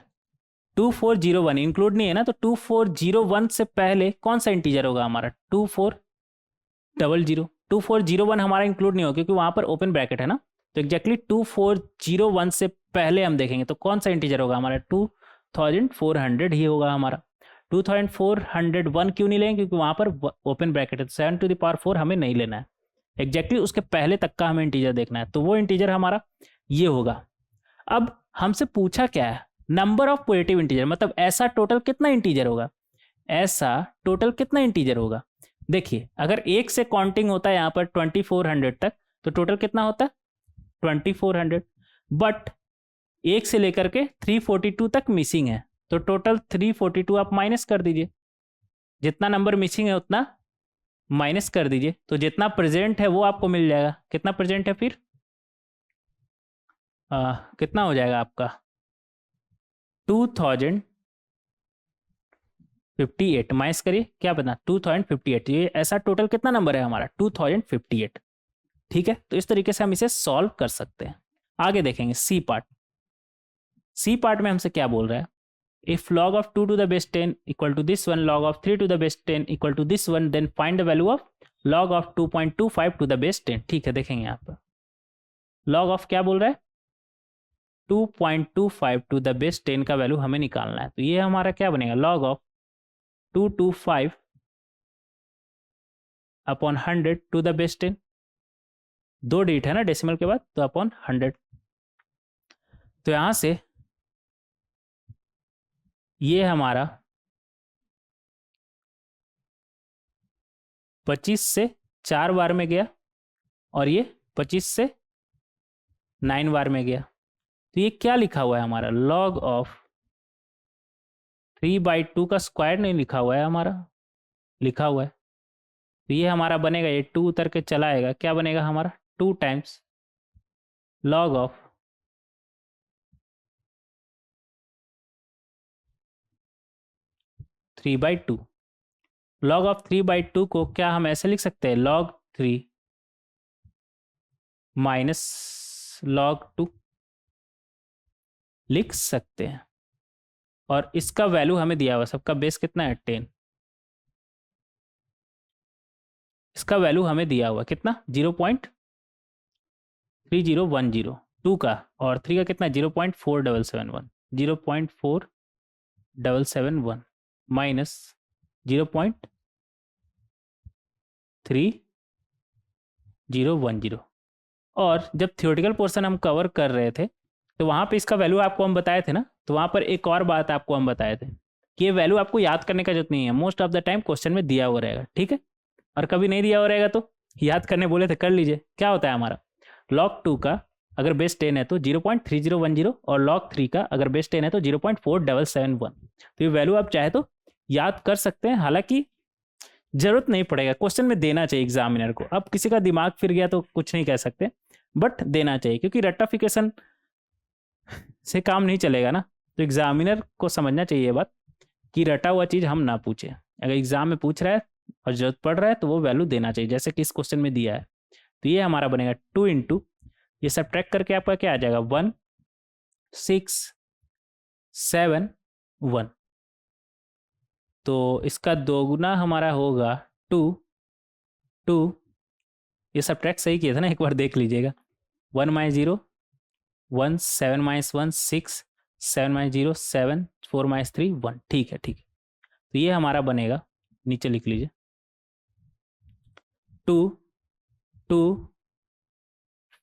2401 इंक्लूड नहीं है ना, तो 2401 से पहले कौन सा इंटीजर होगा हमारा 2400। 2401 हमारा इंक्लूड नहीं होगा क्योंकि वहां पर ओपन ब्रैकेट है ना, तो एग्जैक्टली 2401 से पहले हम देखेंगे तो कौन सा इंटीजर होगा हमारा 2400 ही होगा हमारा। 2401 क्यों नहीं लेंगे क्योंकि वहां पर ओपन ब्रैकेट है, 7 टू द पावर 4 हमें नहीं लेना है, एग्जैक्टली उसके पहले तक का हमें इंटीजर देखना है, तो वो इंटीजर हमारा ये होगा। अब हमसे पूछा क्या है नंबर ऑफ पॉजिटिव इंटीजर, मतलब ऐसा टोटल कितना इंटीजर होगा, ऐसा टोटल कितना इंटीजर होगा। देखिए अगर एक से काउंटिंग होता है यहाँ पर 2400 तक तो टोटल कितना होता है 2400, बट एक से लेकर के 342 तक मिसिंग है तो टोटल 342 आप माइनस कर दीजिए, जितना नंबर मिसिंग है उतना माइनस कर दीजिए, तो जितना प्रेजेंट है वो आपको मिल जाएगा। कितना प्रेजेंट है फिर कितना हो जाएगा आपका 2058 माइनस करिए क्या बना 2058, ये ऐसा टोटल कितना नंबर है हमारा 2058। ठीक है, तो इस तरीके से हम इसे सॉल्व कर सकते हैं। आगे देखेंगे सी पार्ट। सी पार्ट में हमसे क्या बोल रहा है if log of 2 to the base 10 equal to this one, log of 3 to the base 10 equal to this one, then find the value of log of 2.25 to the base 10। ठीक है, देखेंगे यहाँ पर log of क्या बोल रहा है 2.25 to the base 10 का वैल्यू हमें निकालना है, तो ये हमारा क्या बनेगा log of 225 upon 100 to the base 10, दो डिजिट है ना डेसिमल के बाद, तो अपॉन 100। तो यहां से ये हमारा 25 से 4 बार में गया और ये 25 से 9 बार में गया, तो ये क्या लिखा हुआ है हमारा log ऑफ 3/2 का स्क्वायर नहीं लिखा हुआ है हमारा, लिखा हुआ है, तो ये हमारा बनेगा ये 2 उतर के चला आएगा, क्या बनेगा हमारा 2 times log of 3/2। log of 3/2 को क्या हम ऐसे लिख सकते हैं log 3 माइनस log 2 लिख सकते हैं, और इसका वैल्यू हमें दिया हुआ सबका बेस कितना है 10, इसका वैल्यू हमें दिया हुआ कितना 0.3010 2 का, और 3 का कितना 0.4771 0.4771 माइनस 0.3010। और जब थियोरेटिकल पोर्शन हम कवर कर रहे थे तो वहाँ पे इसका वैल्यू आपको हम बताए थे ना, तो वहाँ पर एक और बात आपको हम बताए थे कि ये वैल्यू आपको याद करने का जरूरत नहीं है, most of the time question में दिया हुआ रहेगा। ठीक है, और कभी नहीं दिया हुआ रहेगा तो याद करने बोले थे कर लीजिए। क्या होता है हमारा log 2 का अगर बेस 10 है तो 0.3010 और log 3 का अगर बेस 10 है तो 0.4771। तो ये वैल्यू आप चाहे तो याद कर सकते हैं, हालांकि जरूरत नहीं पड़ेगा, क्वेश्चन में देना चाहिए एग्जामिनर को। अब किसी का दिमाग फिर गया तो कुछ नहीं कह सकते, बट देना चाहिए क्योंकि रट्टाफिकेशन से काम नहीं चलेगा ना, तो एग्जामिनर को समझना चाहिए बात कि रटा हुआ चीज़ हम ना पूछे, अगर एग्जाम में पूछ रहा है और जरूरत पड़ रहा है तो वो वैल्यू देना चाहिए जैसे कि इस क्वेश्चन में दिया है। तो ये हमारा बनेगा 2 इंटू ये सब ट्रैक करके आपका क्या आ जाएगा 1671, तो इसका दोगुना हमारा होगा 2 ये सब ट्रैक सही किया था ना, एक बार देख लीजिएगा 1 - 0 1 7 - 1 6 7 - 0 7 4 - 3 1। ठीक है, ठीक है, तो ये हमारा बनेगा, नीचे लिख लीजिए 2 2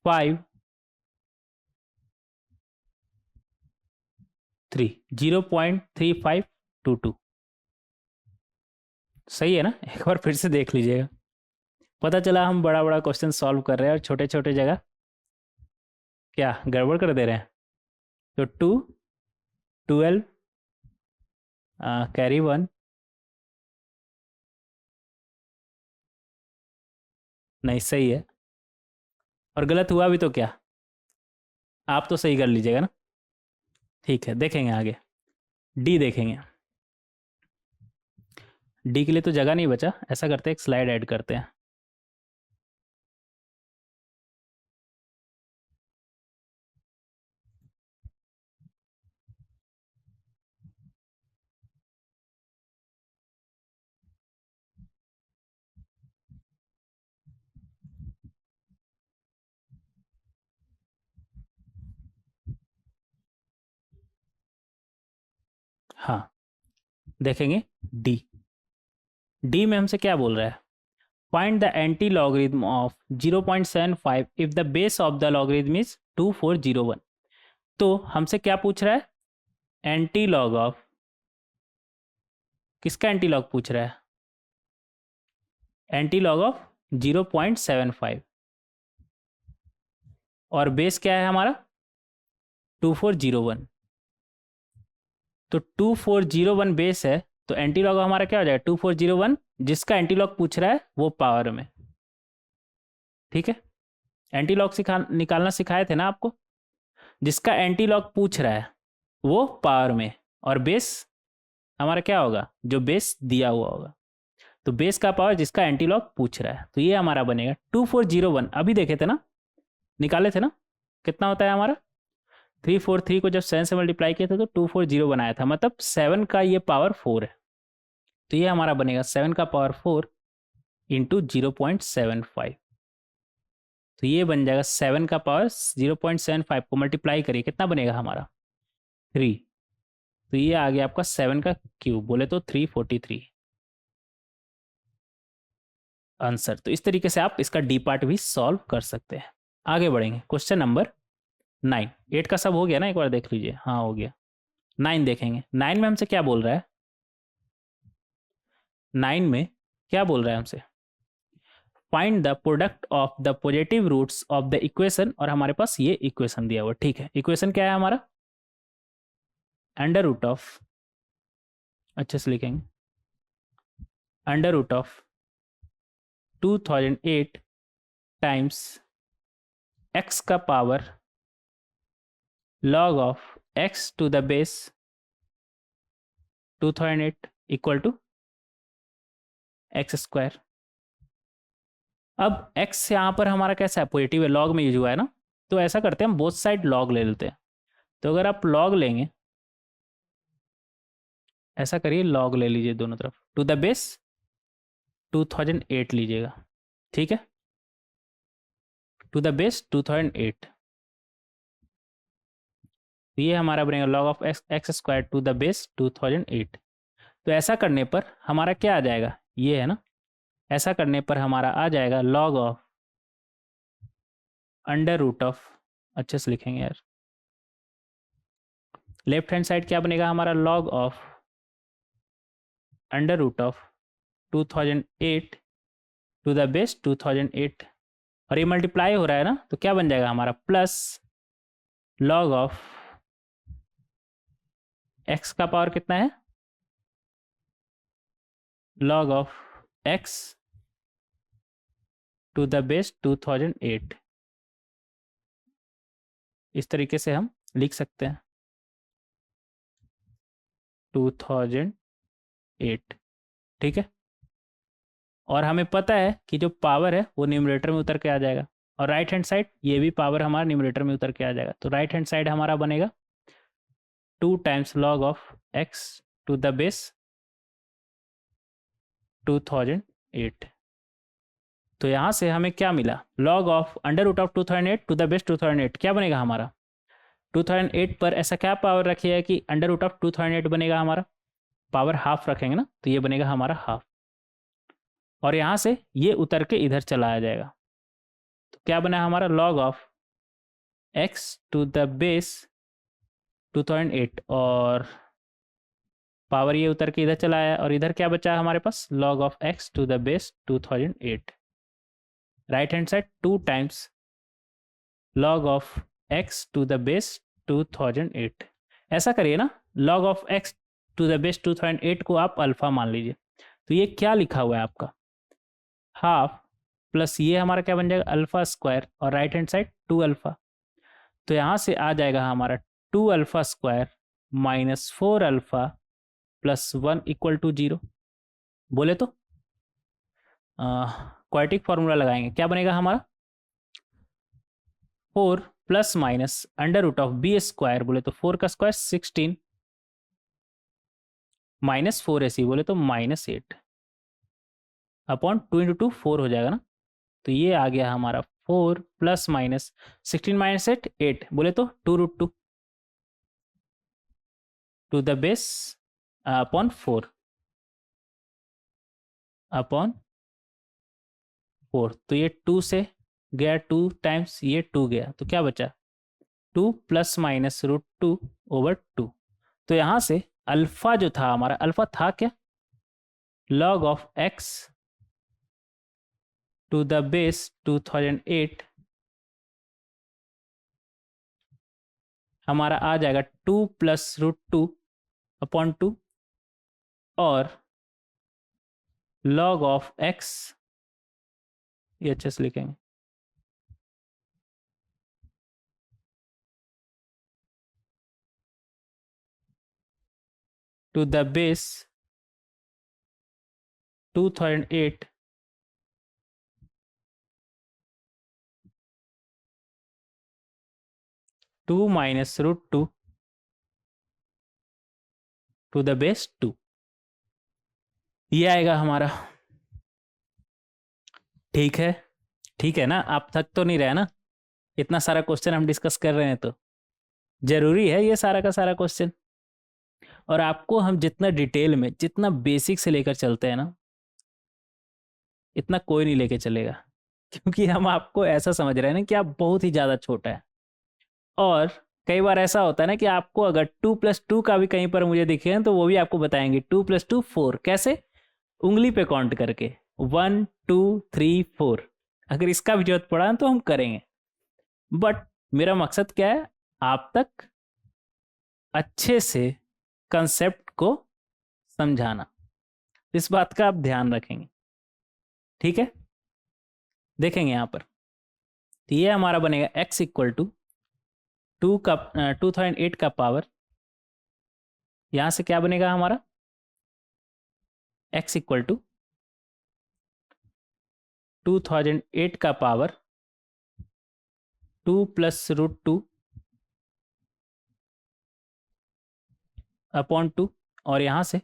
5 0.3522 सही है ना? एक बार फिर से देख लीजिएगा। पता चला हम बड़ा बड़ा क्वेश्चन सॉल्व कर रहे हैं और छोटे छोटे जगह क्या गड़बड़ कर दे रहे हैं। तो 2 12 कैरी 1 नहीं सही है, और गलत हुआ भी तो क्या, आप तो सही कर लीजिएगा ना। ठीक है, देखेंगे आगे। डी देखेंगे। डी के लिए तो जगह नहीं बचा, ऐसा करते हैं एक स्लाइड ऐड करते हैं। हाँ, देखेंगे डी। डी में हमसे क्या बोल रहा है? Find the anti logarithm of 0.75 if the base of the logarithm is 2401। तो हमसे क्या पूछ रहा है? एंटी लॉग ऑफ, किसका एंटी लॉग पूछ रहा है? एंटी लॉग ऑफ 0.75, और बेस क्या है हमारा? 2401। तो 2401 बेस है, तो एंटी लॉग हमारा क्या हो जाएगा? 2401, जिसका एंटी लॉग पूछ रहा है वो पावर में। ठीक है, एंटी लॉग निकालना सिखाए थे ना आपको। जिसका एंटी लॉग पूछ रहा है वो पावर में, और बेस हमारा क्या होगा? जो बेस दिया हुआ होगा। तो बेस का पावर जिसका एंटी लॉग पूछ रहा है, तो ये हमारा बनेगा 2401। अभी देखे थे ना, निकाले थे ना, कितना होता है हमारा? 343 को जब 7 से मल्टीप्लाई किया था तो 240 बनाया था, मतलब 7 का ये पावर 4 है। तो ये हमारा बनेगा 7 का पावर 4 इंटू 0.75। तो ये बन जाएगा 7 का पावर 0.75 को मल्टीप्लाई करिए, कितना बनेगा हमारा? 3। तो ये आ गया आपका 7 का क्यूब, बोले तो 343 आंसर। तो इस तरीके से आप इसका डी पार्ट भी सॉल्व कर सकते हैं। आगे बढ़ेंगे, क्वेश्चन नंबर 9। 8 का सब हो गया ना, एक बार देख लीजिए। हाँ हो गया। 9 देखेंगे। 9 में हमसे क्या बोल रहा है? 9 में क्या बोल रहा है हमसे? Find the product of the positive roots of the equation, और हमारे पास ये इक्वेशन दिया हुआ। ठीक है, इक्वेशन क्या है हमारा? अंडर रूट ऑफ, अच्छे से लिखेंगे, under root of 2008 times x का power log of x to the base 2008 equal to x square. अब x यहाँ पर हमारा कैसा है? पॉजिटिव है, लॉग में यूज हुआ है ना। तो ऐसा करते हैं हम बोथ साइड लॉग ले लेते हैं। तो अगर आप लॉग लेंगे, ऐसा करिए, लॉग ले लीजिए दोनों तरफ, टू द बेस 2008 लीजिएगा। ठीक है, टू द बेस 2008। तो ये हमारा बनेगा log of x square to the base 2008। तो ऐसा करने पर हमारा क्या आ जाएगा? ये है ना, ऐसा करने पर हमारा आ जाएगा log of under root of, अच्छे से लिखेंगे यार, लेफ्ट हैंड साइड क्या बनेगा हमारा? Log of under root of 2008 to the base 2008, और ये मल्टीप्लाई हो रहा है ना, तो क्या बन जाएगा हमारा? प्लस लॉग ऑफ एक्स का पावर कितना है? Log of x to the base 2008। इस तरीके से हम लिख सकते हैं 2008। ठीक है, और हमें पता है कि जो पावर है वो न्यूमरेटर में उतर के आ जाएगा, और राइट हैंड साइड ये भी पावर हमारा न्यूमरेटर में उतर के आ जाएगा। तो राइट हैंड साइड हमारा बनेगा 2 times log of x to the base 2008। तो यहाँ से हमें क्या मिला? Log of under root of 2008 to the base 2008 क्या बनेगा हमारा? 2008 पर ऐसा क्या पावर रखिएगा कि अंडर रूट ऑफ 2008 बनेगा हमारा? पावर हाफ रखेंगे ना, तो ये बनेगा हमारा हाफ, और यहाँ से ये उतर के इधर चला आ जाएगा। तो क्या बना हमारा? Log of x to the base 2008 और पावर ये उतर के इधर चला आया और इधर क्या बचा हमारे पास log of x to the base 2008 right hand side 2 times log of x to the base 2008। ऐसा करिए ना, log of x to the base 2008 को आप अल्फा मान लीजिए। तो ये क्या लिखा हुआ है आपका हाफ प्लस ये हमारा क्या बन जाएगा अल्फा स्क्वायर और राइट हैंड साइड 2 अल्फा। तो यहाँ से आ जाएगा हमारा 2 alpha square minus 4 alpha plus 1 equal to 0। बोले तो क्वाड्रेटिक फॉर्मूला लगाएंगे, क्या बनेगा हमारा 4 plus minus under root of b square, बोले तो 4 का स्क्वायर 16 माइनस 4 ऐसी बोले तो माइनस 8 अपॉन 2 इंटू 2 4 हो जाएगा ना। तो ये आ गया हमारा 4 प्लस माइनस 16 माइनस 8 8 बोले तो 2 root 2 to the base upon 4 upon 4। तो ये 2 से गया 2 टाइम्स ये 2 गया तो क्या बचा 2 प्लस माइनस रूट 2 ओवर 2। तो यहाँ से अल्फा जो था हमारा अल्फा था क्या log of x to the base 2008 हमारा आ जाएगा 2 प्लस रूट 2 अपॉन 2 और log ऑफ x ये अच्छे से लिखेंगे to the base 2008 2 minus root 2 to the base 2। ये आएगा हमारा। ठीक है ना, आप थक तो नहीं रहे ना, इतना सारा क्वेश्चन हम डिस्कस कर रहे हैं तो जरूरी है ये सारा का सारा क्वेश्चन। और आपको हम जितना डिटेल में जितना बेसिक से लेकर चलते हैं ना इतना कोई नहीं लेके चलेगा, क्योंकि हम आपको ऐसा समझ रहे हैं ना कि आप बहुत ही ज़्यादा छोटा है। और कई बार ऐसा होता है ना कि आपको अगर 2+2 का भी कहीं पर मुझे दिखे तो वो भी आपको बताएंगे 2+2 4 कैसे उंगली पे काउंट करके 1 2 3 4। अगर इसका भी जरूरत पड़ा तो हम करेंगे, बट मेरा मकसद क्या है आप तक अच्छे से कंसेप्ट को समझाना, इस बात का आप ध्यान रखेंगे। ठीक है, देखेंगे यहाँ पर तो ये हमारा बनेगा x इक्वल टू 2008 का पावर, यहाँ से क्या बनेगा हमारा x इक्वल टू 2008 का पावर 2 प्लस रूट 2 अपॉन 2 और यहाँ से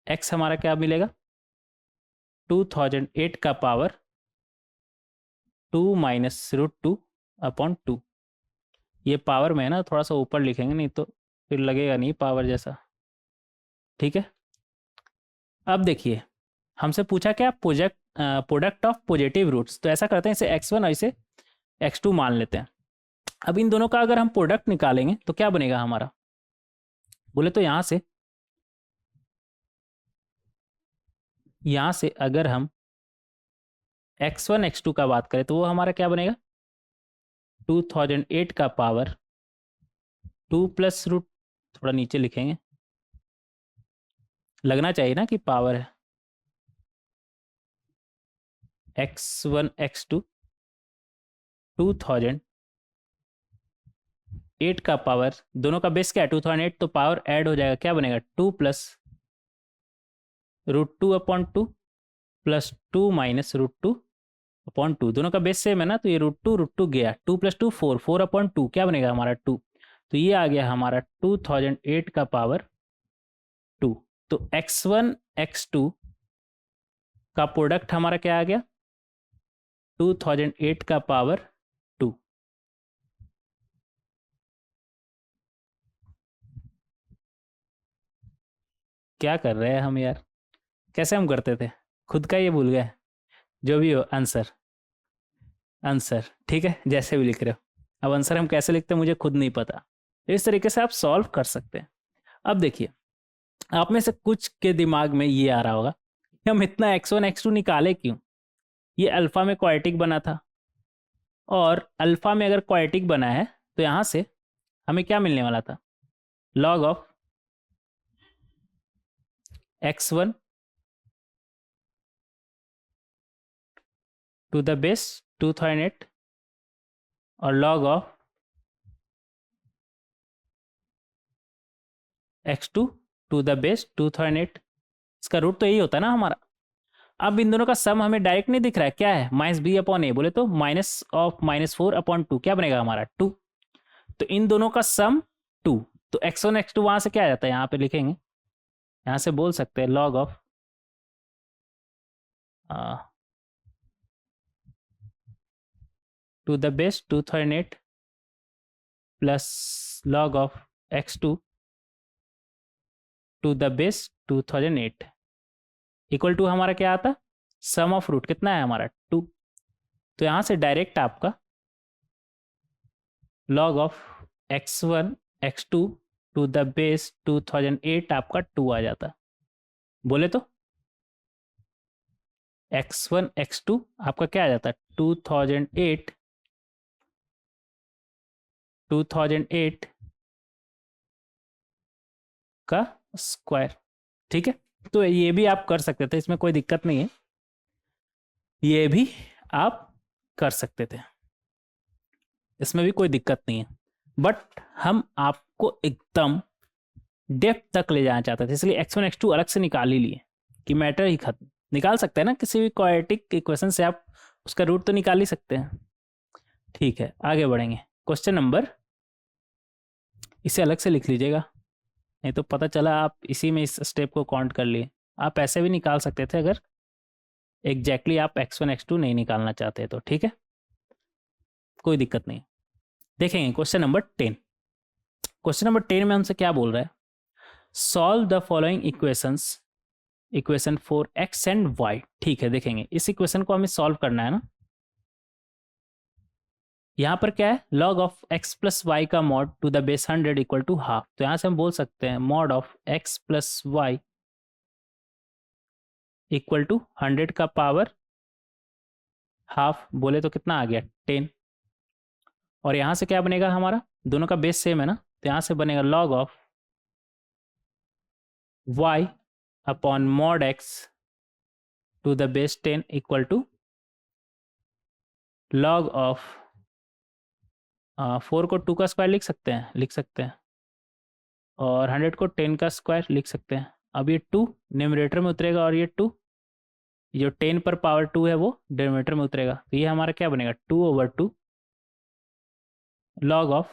x हमारा क्या मिलेगा 2008 का पावर 2 माइनस रूट 2 अपॉन 2। ये पावर में है ना, थोड़ा सा ऊपर लिखेंगे नहीं तो फिर लगेगा नहीं पावर जैसा। ठीक है, अब देखिए हमसे पूछा क्या प्रोडक्ट ऑफ पॉजिटिव रूट्स, तो ऐसा करते हैं इसे x1 और इसे x2 मान लेते हैं। अब इन दोनों का अगर हम प्रोडक्ट निकालेंगे तो क्या बनेगा हमारा, बोले तो यहाँ से अगर हम x1 x2 का बात करें तो वो हमारा क्या बनेगा 2008 का पावर 2 प्लस रूट, थोड़ा नीचे लिखेंगे लगना चाहिए ना कि पावर है x1 x2 2008 का पावर, दोनों का बेस क्या है 2008, तो पावर ऐड हो जाएगा क्या बनेगा 2 plus root 2 upon 2 plus 2 minus root 2 upon 2। दोनों का बेस सेम है ना, तो ये रूट टू गया 2 प्लस 2 4 4 अपॉन 2 क्या बनेगा हमारा 2। तो ये आ गया हमारा 2008 का पावर 2। तो x1 x2 का प्रोडक्ट हमारा क्या आ गया 2008 का पावर 2। क्या कर रहे हैं हम यार, कैसे हम करते थे खुद का ये भूल गए। जो भी हो आंसर ठीक है जैसे भी लिख रहे हो। अब आंसर हम कैसे लिखते हैं मुझे खुद नहीं पता। इस तरीके से आप सॉल्व कर सकते हैं। अब देखिए, आप में से कुछ के दिमाग में ये आ रहा होगा कि हम इतना x1 x2 निकाले क्यों? ये अल्फा में क्वाड्रेटिक बना था, और अल्फा में अगर क्वाड्रेटिक बना है तो यहाँ से हमें क्या मिलने वाला था? Log of x1 to the base 2008 और log of x2 to the base 2008। इसका रूट तो यही होता है ना हमारा। अब इन दोनों का सम हमें डायरेक्ट नहीं दिख रहा है, क्या है? माइनस बी अपॉन ए, बोले तो माइनस ऑफ -4/2 क्या बनेगा हमारा? 2। तो इन दोनों का सम 2, तो x1 x2 वहां से क्या आ जाता है, यहाँ पे लिखेंगे, यहाँ से बोल सकते हैं log of to the base 2008 plus log of x2 to the base 2008 equal to हमारा क्या आता? सम ऑफ रूट कितना है हमारा? 2। तो यहाँ से डायरेक्ट आपका log of x1 x2 to the base 2008 आपका 2 आ जाता। बोले तो x1 x2 आपका क्या आ जाता? 2008 का स्क्वायर। ठीक है, तो ये भी आप कर सकते थे, इसमें कोई दिक्कत नहीं है, ये भी आप कर सकते थे, इसमें भी कोई दिक्कत नहीं है। बट हम आपको एकदम डेप्थ तक ले जाना चाहते थे, इसलिए x1 x2 अलग से निकाल ही लिए कि मैटर ही खत्म। निकाल सकते हैं ना किसी भी क्वाड्रेटिक इक्वेशन से, आप उसका रूट तो निकाल ही सकते हैं। ठीक है, आगे बढ़ेंगे। क्वेश्चन नंबर, इसे अलग से लिख लीजिएगा, नहीं तो पता चला आप इसी में इस स्टेप को काउंट कर लिए। आप ऐसे भी निकाल सकते थे अगर एग्जैक्टली आप x1 x2 नहीं निकालना चाहते तो, ठीक है, कोई दिक्कत नहीं। देखेंगे क्वेश्चन नंबर 10। क्वेश्चन नंबर 10 में हमसे क्या बोल रहा है? Solve the following equations, equation for x and y। ठीक है, देखेंगे इस इक्वेशन को हमें सॉल्व करना है ना। यहाँ पर क्या है? Log of x plus y का mod to the base 100 equal to half. तो यहाँ से हम बोल सकते हैं mod of x plus y equal to 100 का पावर हाफ। बोले तो कितना आ गया? 10। और यहाँ से क्या बनेगा हमारा? दोनों का बेस सेम है ना, तो यहाँ से बनेगा log of y upon mod x to the base 10 equal to log of 4 को 2 का स्क्वायर लिख सकते हैं, लिख सकते हैं, और 100 को 10 का स्क्वायर लिख सकते हैं। अब ये 2 न्यूमरेटर में उतरेगा और ये 2, जो 10 पर पावर 2 है वो डिनोमिनेटर में उतरेगा। तो ये हमारा क्या बनेगा? 2/2 log of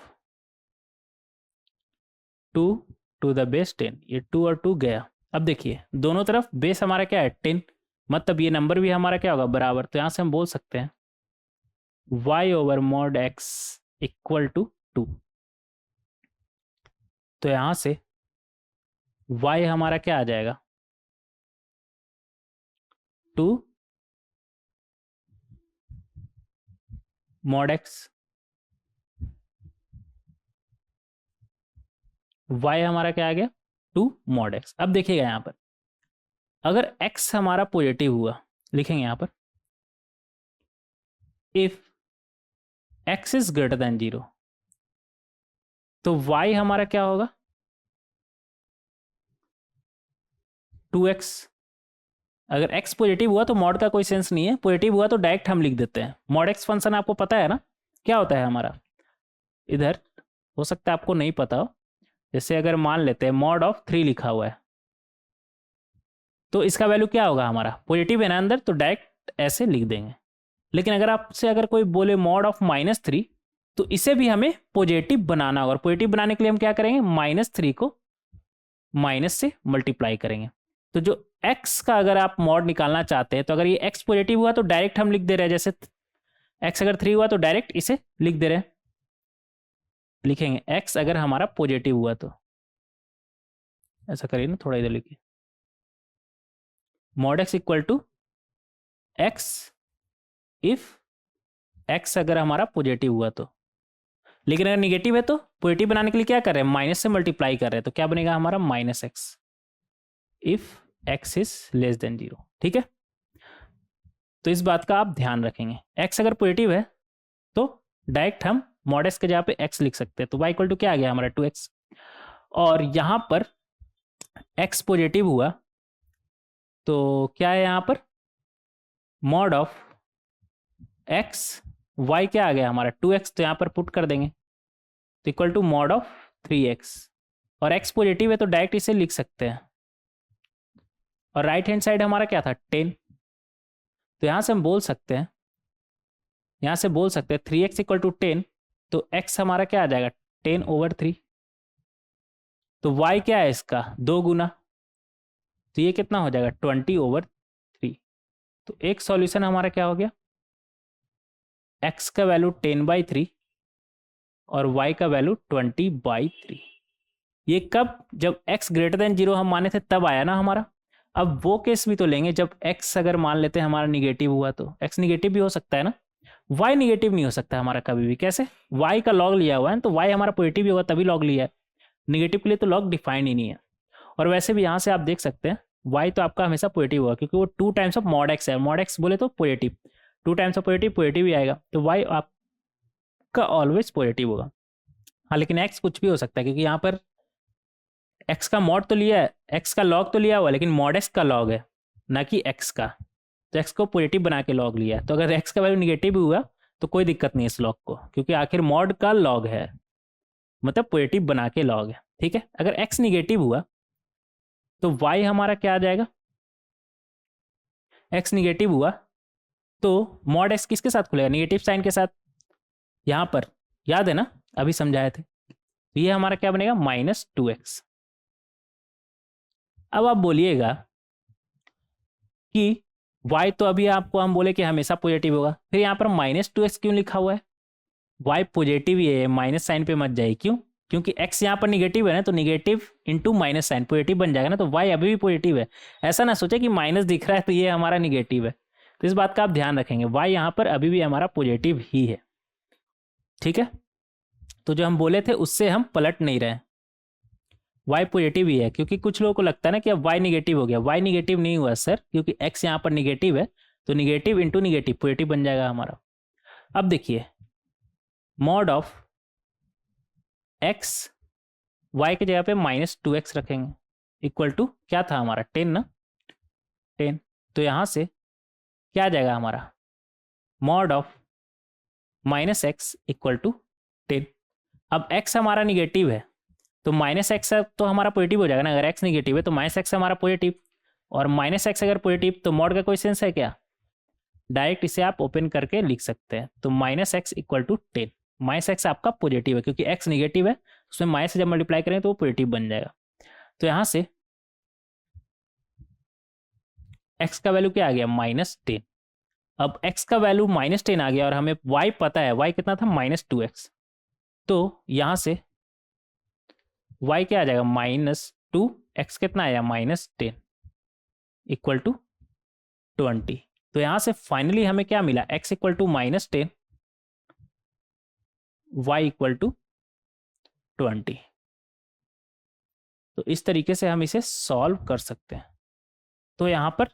2 to the base 10। ये 2 और 2 गया। अब देखिए दोनों तरफ बेस हमारा क्या है? 10, मतलब ये नंबर भी हमारा क्या होगा? बराबर। तो यहाँ से हम बोल सकते हैं y over mod x equal to 2। तो यहाँ से y हमारा क्या आ जाएगा? 2 मॉड x, y हमारा क्या आ गया? 2 मॉड x। अब देखिएगा यहाँ पर अगर x हमारा पॉजिटिव हुआ, लिखेंगे यहाँ पर if x is greater than 0, तो y हमारा क्या होगा? 2x। अगर x पॉजिटिव हुआ तो मॉड का कोई सेंस नहीं है, पॉजिटिव हुआ तो डायरेक्ट हम लिख देते हैं। मॉड x फंक्शन आपको पता है ना क्या होता है हमारा? इधर हो सकता है आपको नहीं पता हो, जैसे अगर मान लेते हैं मॉड ऑफ 3 लिखा हुआ है, तो इसका वैल्यू क्या होगा हमारा? पॉजिटिव है ना अंदर, तो डायरेक्ट ऐसे लिख देंगे। लेकिन अगर आपसे अगर कोई बोले मॉड ऑफ -3, तो इसे भी हमें पॉजिटिव बनाना होगा। और पॉजिटिव बनाने के लिए हम क्या करेंगे? -3 को माइनस से मल्टीप्लाई करेंगे। तो जो x का अगर आप मॉड निकालना चाहते हैं, तो अगर ये x पॉजिटिव हुआ तो डायरेक्ट हम लिख दे रहे हैं, जैसे x अगर 3 हुआ तो डायरेक्ट इसे लिख दे रहे हैं। लिखेंगे x अगर हमारा पॉजिटिव हुआ तो ऐसा करिए ना, थोड़ा इधर लिखिए, mod x equal to x if x अगर हमारा पॉजिटिव हुआ तो। लेकिन अगर निगेटिव है तो पॉजिटिव बनाने के लिए क्या कर रहे हैं, माइनस से मल्टीप्लाई कर रहे हैं, तो क्या बनेगा हमारा minus x if x is less than 0। ठीक है, तो इस बात का आप ध्यान रखेंगे। एक्स अगर पॉजिटिव है तो डायरेक्ट हम मॉड एक्स के जगह पे एक्स लिख सकते हैं, तो y इक्वल टू क्या आ गया हमारा 2x। और यहां पर x पॉजिटिव हुआ तो क्या है यहाँ पर मॉड ऑफ x, y क्या आ गया हमारा 2x, तो यहाँ पर पुट कर देंगे तो equal to mod of 3x। और x पॉजिटिव है तो डायरेक्ट इसे लिख सकते हैं। और राइट हैंड साइड हमारा क्या था 10, तो यहाँ से हम बोल सकते हैं, यहाँ से बोल सकते हैं 3x इक्वल टू 10, तो x हमारा क्या आ जाएगा 10/3। तो y क्या है इसका 2 गुना, तो ये कितना हो जाएगा 20/3। तो एक सॉल्यूशन हमारा क्या हो गया, x का वैल्यू 10/3 और y का वैल्यू 20/3। ये कब, जब x ग्रेटर देन 0 हम माने थे तब आया ना हमारा। अब वो केस भी तो लेंगे जब x अगर मान लेते हैं हमारा निगेटिव हुआ, तो x निगेटिव भी हो सकता है ना, y निगेटिव नहीं हो सकता हमारा कभी भी। कैसे, y का लॉग लिया हुआ है तो y हमारा पॉजिटिव ही होगा तभी लॉग लिया है, निगेटिव के लिए तो लॉग डिफाइन ही नहीं है। और वैसे भी यहाँ से आप देख सकते हैं y तो आपका हमेशा पॉजिटिव होगा क्योंकि वो 2 टाइम्स ऑफ मॉड x है, मॉड x बोले तो positive, 2 times of positive positive ही आएगा, तो y आपका ऑलवेज पॉजिटिव होगा। हाँ लेकिन x कुछ भी हो सकता है क्योंकि यहाँ पर x का मॉड तो लिया है, x का लॉग तो लिया हुआ, लेकिन मॉड x का लॉग है ना कि x का, तो x को पॉजिटिव बना के लॉग लिया है। तो अगर x का वैल्यू निगेटिव हुआ तो कोई दिक्कत नहीं इस लॉग को, क्योंकि आखिर मॉड का लॉग है, मतलब पॉजिटिव बना के लॉग है। ठीक है, अगर x निगेटिव हुआ तो y हमारा क्या आ जाएगा, x निगेटिव हुआ तो मॉड x किसके साथ खुलेगा, निगेटिव साइन के साथ। यहां पर याद है ना अभी समझाए थे, तो ये हमारा क्या बनेगा -2x। अब आप बोलिएगा कि y तो अभी आपको हम बोले कि हमेशा पॉजिटिव होगा, फिर यहाँ पर -2x क्यों लिखा हुआ है, y पॉजिटिव ही है, माइनस साइन पे मत जाइए। क्यों, क्योंकि x यहाँ पर निगेटिव है ना, तो negative into minus sign positive बन जाएगा ना, तो y अभी भी पॉजिटिव है। ऐसा ना सोचे कि माइनस दिख रहा है तो ये हमारा निगेटिव है, तो इस बात का आप ध्यान रखेंगे, y यहाँ पर अभी भी हमारा पॉजिटिव ही है। ठीक है, तो जो हम बोले थे उससे हम पलट नहीं रहे, y पॉजिटिव ही है। क्योंकि कुछ लोगों को लगता है ना कि अब y निगेटिव हो गया, y निगेटिव नहीं हुआ सर, क्योंकि x यहाँ पर निगेटिव है, तो निगेटिव इंटू निगेटिव पॉजिटिव बन जाएगा हमारा। अब देखिए मॉड ऑफ x y की जगह पे -2x रखेंगे, इक्वल टू क्या था हमारा 10 ना, 10। तो यहाँ से क्या आ जाएगा हमारा mod of -x equal to 10। अब x हमारा निगेटिव है तो -x तो हमारा पॉजिटिव हो जाएगा ना, अगर x निगेटिव है तो -x हमारा पॉजिटिव, और -x अगर पॉजिटिव तो मॉड का कोई सेंस है क्या, डायरेक्ट इसे आप ओपन करके लिख सकते हैं। तो -x इक्वल टू 10, -x आपका पॉजिटिव है क्योंकि x निगेटिव है, उसमें माइनस से जब मल्टीप्लाई करें तो वो पॉजिटिव बन जाएगा। तो यहाँ से x का वैल्यू क्या आ गया -10। अब x का वैल्यू -10 आ गया और हमें y पता है, y कितना था -2x, तो यहाँ से y क्या आ जाएगा -2, x कितना आया -10 इक्वल टू 20। तो यहाँ से फाइनली हमें क्या मिला, x equal to -10, y equal to 20। तो इस तरीके से हम इसे सॉल्व कर सकते हैं। तो यहाँ पर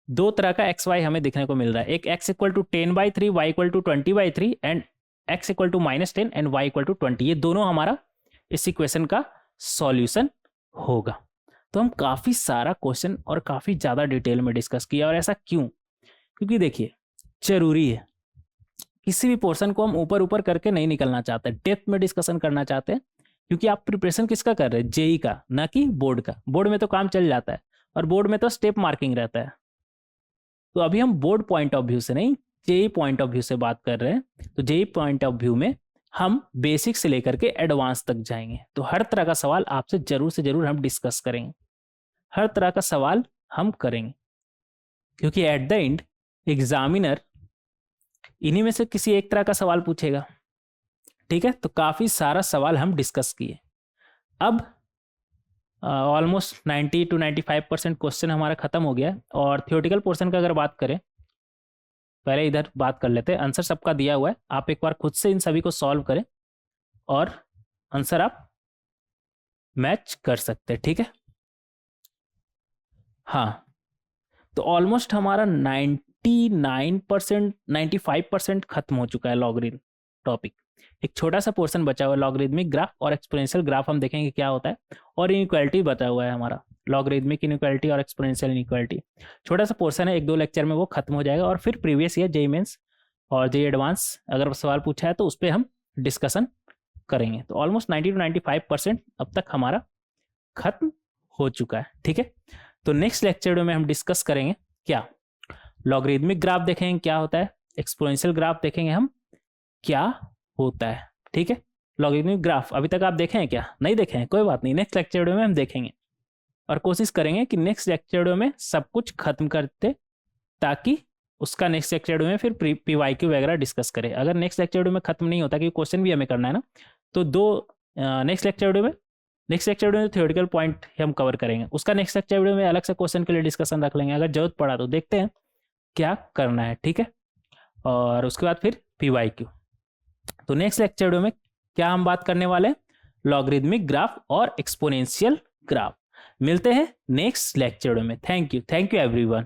दो तरह का एक्स वाई हमें देखने को मिल रहा है, एक x equal to 10/3, y equal to 20/3 and x equal to -10 and y equal to 20। ये दोनों हमारा इस इक्वेशन का सॉल्यूशन होगा। तो हम काफ़ी सारा क्वेश्चन और काफ़ी ज़्यादा डिटेल में डिस्कस किया, और ऐसा क्यों, क्योंकि देखिए जरूरी है, किसी भी पोर्शन को हम ऊपर ऊपर करके नहीं निकलना चाहते, डेप्थ में डिस्कशन करना चाहते हैं, क्योंकि आप प्रिपरेशन किसका कर रहे हैं, जेई का, ना कि बोर्ड का। बोर्ड में तो काम चल जाता है और बोर्ड में तो स्टेप मार्किंग रहता है। तो अभी हम बोर्ड पॉइंट ऑफ व्यू से नहीं, जेई पॉइंट ऑफ व्यू से बात कर रहे हैं। तो जेई पॉइंट ऑफ व्यू में हम बेसिक से लेकर के एडवांस तक जाएंगे, तो हर तरह का सवाल आपसे जरूर से जरूर हम डिस्कस करेंगे, हर तरह का सवाल हम करेंगे, क्योंकि एट द एंड एग्जामिनर इन्हीं में से किसी एक तरह का सवाल पूछेगा। ठीक है, तो काफ़ी सारा सवाल हम डिस्कस किए। अब ऑलमोस्ट 90 to 95% क्वेश्चन हमारा खत्म हो गया, और थियोरेटिकल पोर्शन का अगर बात करें पहले इधर बात कर लेते हैं। आंसर सबका दिया हुआ है, आप एक बार खुद से इन सभी को सॉल्व करें और आंसर आप मैच कर सकते हैं, ठीक है। हाँ, तो ऑलमोस्ट हमारा 99% 95% खत्म हो चुका है लॉगरिथम टॉपिक। एक छोटा सा पोर्शन बचा हुआ है, लॉगरिथमिक ग्राफ और एक्सपोनेंशियल ग्राफ हम देखेंगे क्या होता है, और इनइक्वालिटी बचा हुआ है हमारा, लॉगरिथमिक इनइक्वालिटी और एक्सपोनेंशियल इनइक्वालिटी। छोटा सा पोर्शन है, 1-2 लेक्चर में वो खत्म हो जाएगा, और फिर प्रीवियस ईयर जेईई मेंस और जेईई एडवांस अगर सवाल पूछा है तो उस पर हम डिस्कशन करेंगे। तो ऑलमोस्ट 90-95% अब तक हमारा खत्म हो चुका है, ठीक है। तो नेक्स्ट लेक्चर में हम डिस्कस करेंगे क्या, लॉगरिथमिक ग्राफ देखेंगे क्या होता है, एक्सपोनेंशियल ग्राफ देखेंगे हम क्या होता है, ठीक है। लॉगरिथमिक ग्राफ अभी तक आप देखे हैं क्या, नहीं देखे हैं, कोई बात नहीं, नेक्स्ट लेक्चर में हम देखेंगे और कोशिश करेंगे कि नेक्स्ट लेक्चर में सब कुछ खत्म करते, ताकि उसका नेक्स्ट लेक्चर में फिर पीवाईक्यू वगैरह डिस्कस करें। अगर नेक्स्ट लेक्चर में खत्म नहीं होता, क्योंकि क्वेश्चन भी हमें करना है ना, तो नेक्स्ट लेक्चर में थ्योरेटिकल पॉइंट हम कवर करेंगे, उसका नेक्स्ट लेक्चर में अलग से क्वेश्चन के लिए डिस्कशन रख लेंगे, अगर जरूरत पड़ा तो देखते हैं क्या करना है, ठीक है। और उसके बाद फिर पीवाईक्यू। तो नेक्स्ट लेक्चर में क्या हम बात करने वाले हैं, लॉगरिथमिक ग्राफ और एक्सपोनेंशियल ग्राफ। मिलते हैं नेक्स्ट लेक्चर में। Thank you everyone.